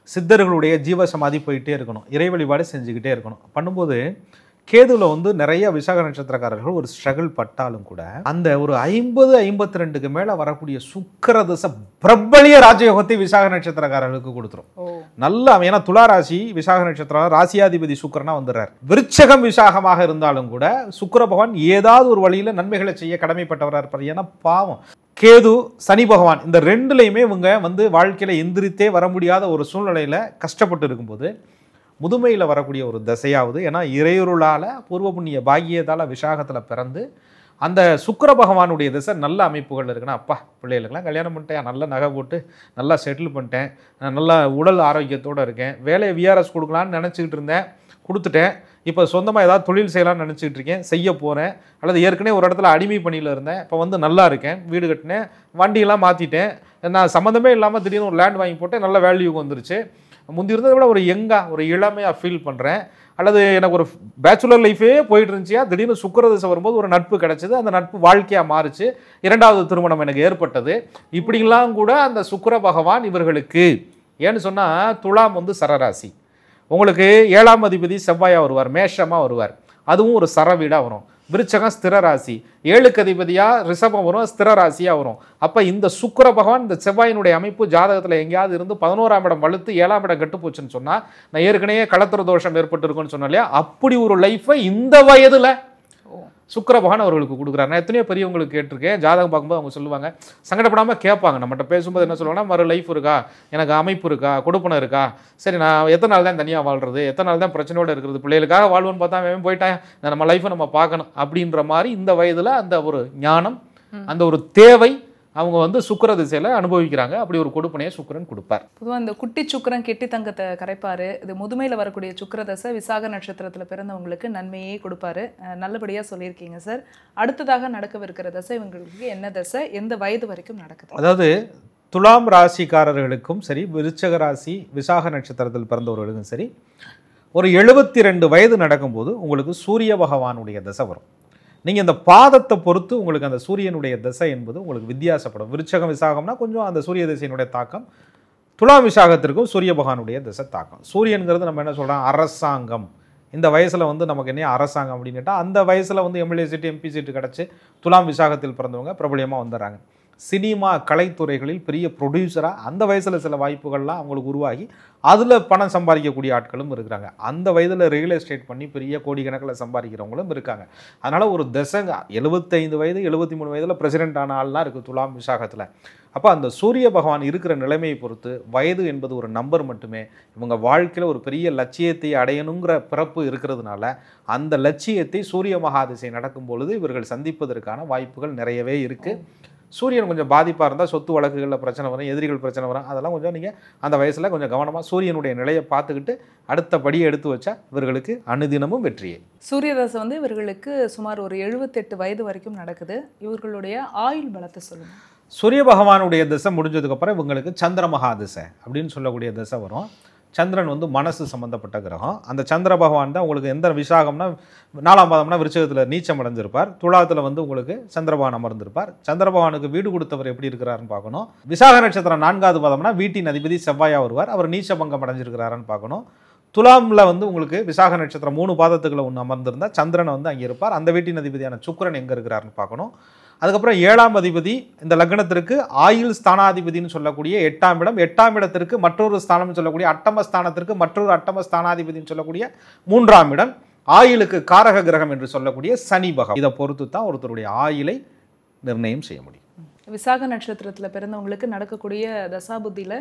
சித்தர்களுடைய ஜீவசமாதி போயிட்டே இருக்கணும், இறை வழிபாடு செஞ்சுக்கிட்டே இருக்கணும். பண்ணும்போது கேதுவில் வந்து நிறைய விசாக நட்சத்திரக்காரர்கள் ஒரு ஸ்ட்ரகிள் பட்டாலும் கூட அந்த ஒரு 50-52க்கு மேலே வரக்கூடிய சுக்கிர திசை பிரபலிய ராஜயோகத்தை விசாக நட்சத்திரக்காரர்களுக்கு கொடுத்துரும். நல்ல, ஏன்னா துலா ராசி விசாக நட்சத்திரம் ராசியாதிபதி சுக்கிரனா வந்துடுறார். விருச்சகம் விசாகமாக இருந்தாலும் கூட சுக்கிர பகவான் ஏதாவது ஒரு வழியில் நன்மைகளை செய்ய கடமைப்பட்டவராக இருப்பார். ஏன்னா பாவம் கேது சனி பகவான் இந்த ரெண்டுலையுமே இவங்க வந்து வாழ்க்கையில் எந்திரித்தே வர முடியாத ஒரு சூழ்நிலையில் கஷ்டப்பட்டு இருக்கும்போது முதுமையில் வரக்கூடிய ஒரு தசையாவது, ஏன்னா இறையுருளால் பூர்வ புண்ணிய பாக்கியத்தால் விசாகத்தில் பிறந்து அந்த சுக்கிர பகவானுடைய திசை நல்ல அமைப்புகள் இருக்குன்னா, அப்பா பிள்ளைகளுக்கெல்லாம் கல்யாணம் பண்ணிட்டேன், நல்ல நகை போட்டு நல்லா செட்டில் பண்ணிட்டேன், நல்லா உடல் ஆரோக்கியத்தோடு இருக்கேன், வேலையை விஆர்எஸ் கொடுக்கலான்னு நினச்சிக்கிட்டு இருந்தேன், கொடுத்துட்டேன், இப்போ சொந்தமாக ஏதாவது தொழில் செய்யலாம்னு நினச்சிக்கிட்டு இருக்கேன், செய்ய போகிறேன், அல்லது ஏற்கனவே ஒரு இடத்துல அடிமை பணியில் இருந்தேன், இப்போ வந்து நல்லா இருக்கேன், வீடு கட்டினேன், வண்டியெல்லாம் மாற்றிட்டேன், நான் சம்மந்தமே இல்லாமல் திடீர்னு ஒரு லேண்ட் வாங்கி போட்டேன், நல்ல வேல்யூக்கு வந்துருச்சு, முந்தி இருந்ததை விட ஒரு யங்காக ஒரு இளமையாக ஃபீல் பண்ணுறேன், அல்லது எனக்கு ஒரு பேச்சுலர் லைஃபே போயிட்டு இருந்துச்சியா, திடீர்னு சுக்கிர திசை வரும்போது ஒரு நட்பு கிடச்சிது, அந்த நட்பு வாழ்க்கையாக மாறிச்சு, 2வது திருமணம் எனக்கு ஏற்பட்டது. இப்படிலாம் கூட அந்த சுக்கிர பகவான் இவர்களுக்கு, ஏன்னு சொன்னால் துலாம் வந்து சரராசி, உங்களுக்கு 7ஆம் அதிபதி செவ்வாயாக வருவார், மேஷமாக வருவார், அதுவும் ஒரு சரவீடாக வரும். விருச்சகம் ஸ்திர ராசி, 7க்கு அதிபதியாக ரிஷபம் வரும், ஸ்திர ராசியாக வரும். அப்போ இந்த சுக்கிர பகவான் இந்த செவ்வாயினுடைய அமைப்பு ஜாதகத்தில் எங்கேயாவது இருந்து 11ஆம் இடம் வலுத்து 7ஆம் இடம் கெட்டு போச்சுன்னு சொன்னால், நான் ஏற்கனவே களத்திர தோஷம் ஏற்பட்டுருக்குன்னு சொன்னேன் இல்லையா, அப்படி ஒரு லைஃப்பை இந்த வயதில் சுக்கிர பகவான் அவர்களுக்கு கொடுக்குறாரு. நான் எத்தனையோ பெரியவங்களுக்கு கேட்டிருக்கேன், ஜாதகம் பார்க்கும்போது அவங்க சொல்லுவாங்க, சங்கடப்படாமல் கேட்பாங்க, நம்மகிட்ட பேசும்போது என்ன சொல்லுவாங்கன்னா, மறு லைஃப் இருக்கா, எனக்கு அமைப்பு இருக்கா, கொடுப்பனை இருக்கா, சரி நான் எத்தனை நாள் தான் தனியாக வாழ்றது, எத்தனை நாள் தான் பிரச்சனையோடு இருக்கிறது, பிள்ளைகளுக்காக வாழ்வோன்னு பார்த்தா அவன் போயிட்டான், நம்ம லைஃப்பை நம்ம பார்க்கணும் அப்படின்ற மாதிரி இந்த வயதில் அந்த ஒரு ஞானம், அந்த ஒரு தேவை அவங்க வந்து சுக்கிர திசையில் அனுபவிக்கிறாங்க. அப்படி ஒரு கொடுப்பனையை சுக்கிரன் கொடுப்பார். பொதுவாக இந்த குட்டி சுக்கிரன் கெட்டி தங்கத்தை கரைப்பார். இது முதுமையில் வரக்கூடிய சுக்கிர தசை விசாக நட்சத்திரத்தில் பிறந்தவங்களுக்கு நன்மையே கொடுப்பாரு. நல்லபடியாக சொல்லியிருக்கீங்க சார். அடுத்ததாக நடக்கவிருக்கிற தசை இவங்களுக்கு என்ன தசை, எந்த வயது வரைக்கும் நடக்குது? அதாவது துலாம் ராசிக்காரர்களுக்கும் சரி, விருச்சக ராசி விசாக நட்சத்திரத்தில் பிறந்தவர்களுக்கும் சரி, ஒரு 72 வயது நடக்கும்போது உங்களுக்கு சூரிய பகவானுடைய தசை வரும். நீங்கள் இந்த பாதத்தை பொறுத்து உங்களுக்கு அந்த சூரியனுடைய திசை என்பது உங்களுக்கு வித்தியாசப்படும். விருச்சகம் விசாகம்னா கொஞ்சம் அந்த சூரிய திசையினுடைய தாக்கம், துலாம் விசாகத்திற்கும் சூரிய பகவானுடைய திசை தாக்கம். சூரியன்கிறது நம்ம என்ன சொல்கிறோம், அரசாங்கம். இந்த வயசில் வந்து நமக்கு என்ன அரசாங்கம் அப்படின்னு கேட்டால், அந்த வயசில் வந்து எம்எல்ஏ சீட்டு எம்பி சீட்டு கிடச்சி துலாம் விசாகத்தில் பிறந்தவங்க பிரபலியமாக வந்துடுறாங்க. சினிமா கலைத்துறைகளில் பெரிய ப்ரொடியூசராக அந்த வயசில் சில வாய்ப்புகள்லாம் அவங்களுக்கு உருவாகி அதில் பணம் சம்பாதிக்கக்கூடிய ஆட்களும் இருக்கிறாங்க. அந்த வயதில் ரியல் எஸ்டேட் பண்ணி பெரிய கோடிக்கணக்கில் சம்பாதிக்கிறவங்களும் இருக்காங்க. அதனால் ஒரு தசங்க 75 வயது 73 வயதில் பிரசிடென்ட் ஆன ஆள்லாம் இருக்குது துலாம் விசாகத்தில். அப்போ அந்த சூரிய பகவான் இருக்கிற நிலைமையை பொறுத்து வயது என்பது ஒரு நம்பர் மட்டுமே. இவங்க வாழ்க்கையில் ஒரு பெரிய லட்சியத்தை அடையணுங்கிற பிறப்பு இருக்கிறதுனால அந்த லட்சியத்தை சூரிய மகாதிசை நடக்கும் பொழுது இவர்கள் சந்திப்பதற்கான வாய்ப்புகள் நிறையவே இருக்குது. சூரியன் கொஞ்சம் பாதிப்பாக இருந்தால் சொத்து வழக்குகளில் பிரச்சனை வரும், எதிரிகள் பிரச்சனை வரும். அதெல்லாம் கொஞ்சம் நீங்கள் அந்த வயசில் கொஞ்சம் கவனமாக சூரியனுடைய நிலையை பார்த்துக்கிட்டு அடுத்த படியை எடுத்து வச்சா இவர்களுக்கு அனுதினமும் வெற்றியே. சூரிய தசை வந்து இவர்களுக்கு சுமார் ஒரு 78 வயது வரைக்கும் நடக்குது. இவர்களுடைய ஆயுள் பலத்தை சொல்லுங்கள். சூரிய பகவானுடைய திசை முடிஞ்சதுக்கப்புறம் இவங்களுக்கு சந்திர மகாதிசை அப்படின்னு சொல்லக்கூடிய திசை வரும். சந்திரன் வந்து மனசு சம்மந்தப்பட்ட கிரகம். அந்த சந்திர பகவான் தான் உங்களுக்கு எந்த விசாகம்னா 4ஆம் பாதம்னா விருச்சகத்தில் நீச்சம் அடைஞ்சிருப்பார். துலாத்தில் வந்து உங்களுக்கு சந்திர பகவான் அமர்ந்திருப்பார். சந்திர பகவானுக்கு வீடு கொடுத்தவர் எப்படி இருக்கிறாருன்னு பார்க்கணும். விசாக நட்சத்திரம் 4ஆவது பாதம்னா வீட்டின் அதிபதி செவ்வாயாக வருவார். அவர் நீச்ச பங்கம் அடைஞ்சிருக்கிறாருன்னு பார்க்கணும். துலாமில் வந்து உங்களுக்கு விசாக நட்சத்திரம் 3 பாதத்துக்குள்ள ஒன்று அமர்ந்திருந்தால் சந்திரன் வந்து அங்கே இருப்பார். அந்த வீட்டின் அதிபதியான சுக்கிரன் எங்கே இருக்கிறாருன்னு பார்க்கணும். அதுக்கப்புறம் 7ஆம் அதிபதி இந்த லக்னத்திற்கு ஆயுள் ஸ்தானாதிபதினு சொல்லக்கூடிய 8ஆம் இடம், 8ஆம் இடத்திற்கு மற்றொரு ஸ்தானம்னு சொல்லக்கூடிய அட்டம ஸ்தானத்திற்கு மற்றொரு அட்டம ஸ்தானாதிபதினு சொல்லக்கூடிய 3ஆம் இடம், ஆயுளுக்கு காரக கிரகம் என்று சொல்லக்கூடிய சனி பகவான். இதை பொறுத்து தான் ஒருத்தருடைய ஆயுளை நிர்ணயம் செய்ய முடியும். விசாக நட்சத்திரத்தில் பிறந்தவங்களுக்கு நடக்கக்கூடிய தசாபுத்தியில்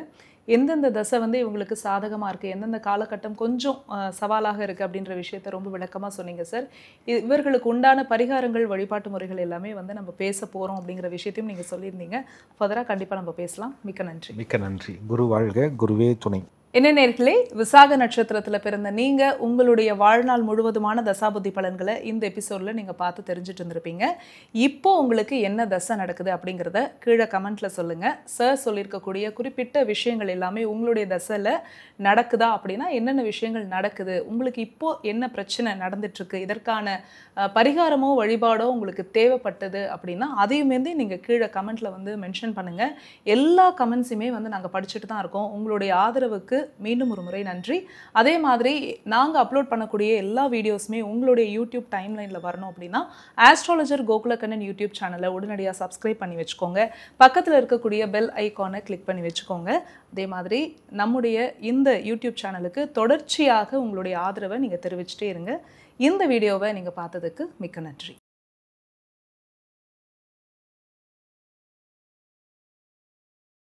எந்தெந்த தசை வந்து இவங்களுக்கு சாதகமாக இருக்குது, எந்தெந்த காலகட்டம் கொஞ்சம் சவாலாக இருக்குது அப்படின்ற விஷயத்த ரொம்ப விளக்கமாக சொன்னீங்க சார். இவர்களுக்கு உண்டான பரிகாரங்கள் வழிபாட்டு முறைகள் எல்லாமே வந்து நம்ம பேச போகிறோம் அப்படிங்கிற விஷயத்தையும் நீங்கள் சொல்லியிருந்தீங்க. ஃபர்தராக கண்டிப்பாக நம்ம பேசலாம். மிக்க நன்றி. மிக்க நன்றி. குரு வாழ்க, குருவே துணை. என்ன நேர்களே, விசாக நட்சத்திரத்தில் பிறந்த நீங்கள் உங்களுடைய வாழ்நாள் முழுவதுமான தசாபுத்தி பலன்களை இந்த எபிசோடில் நீங்கள் பார்த்து தெரிஞ்சுட்டு இருந்திருப்பீங்க. இப்போ உங்களுக்கு என்ன தசை நடக்குது அப்படிங்கிறத கீழே கமெண்ட்டில் சொல்லுங்கள். சார் சொல்லியிருக்கக்கூடிய குறிப்பிட்ட விஷயங்கள் எல்லாமே உங்களுடைய தசையில் நடக்குதா அப்படின்னா என்னென்ன விஷயங்கள் நடக்குது, உங்களுக்கு இப்போது என்ன பிரச்சனை நடந்துட்டுருக்கு, இதற்கான பரிகாரமோ வழிபாடோ உங்களுக்கு தேவைப்பட்டது அப்படின்னா அதையுமே நீங்கள் கீழே கமெண்ட்டில் வந்து மென்ஷன் பண்ணுங்கள். எல்லா கமெண்ட்ஸுமே வந்து நாங்கள் படிச்சுட்டு தான் இருக்கோம். உங்களுடைய ஆதரவுக்கு மீண்டும் ஒரு முறை நன்றி. அதே மாதிரி நாங்கள் அப்லோட் பண்ணக்கூடிய எல்லா வீடியோஸுமே உங்களுடைய யூடியூப் டைம்லைனில் வரணும் அப்படின்னா ஆஸ்ட்ராலஜர் கோகுலக்கண்ணன் யூடியூப் சேனலை உடனடியாக சப்ஸ்கிரைப் பண்ணி வச்சுக்கோங்க. பக்கத்தில் இருக்கக்கூடிய பெல் ஐக்கானை கிளிக் பண்ணி வச்சுக்கோங்க. அதே மாதிரி நம்முடைய இந்த யூடியூப் சேனலுக்கு தொடர்ச்சியாக உங்களுடைய ஆதரவை நீங்கள் தெரிவிச்சுட்டே இருங்க. இந்த வீடியோவை நீங்கள் பார்த்ததுக்கு மிக்க நன்றி.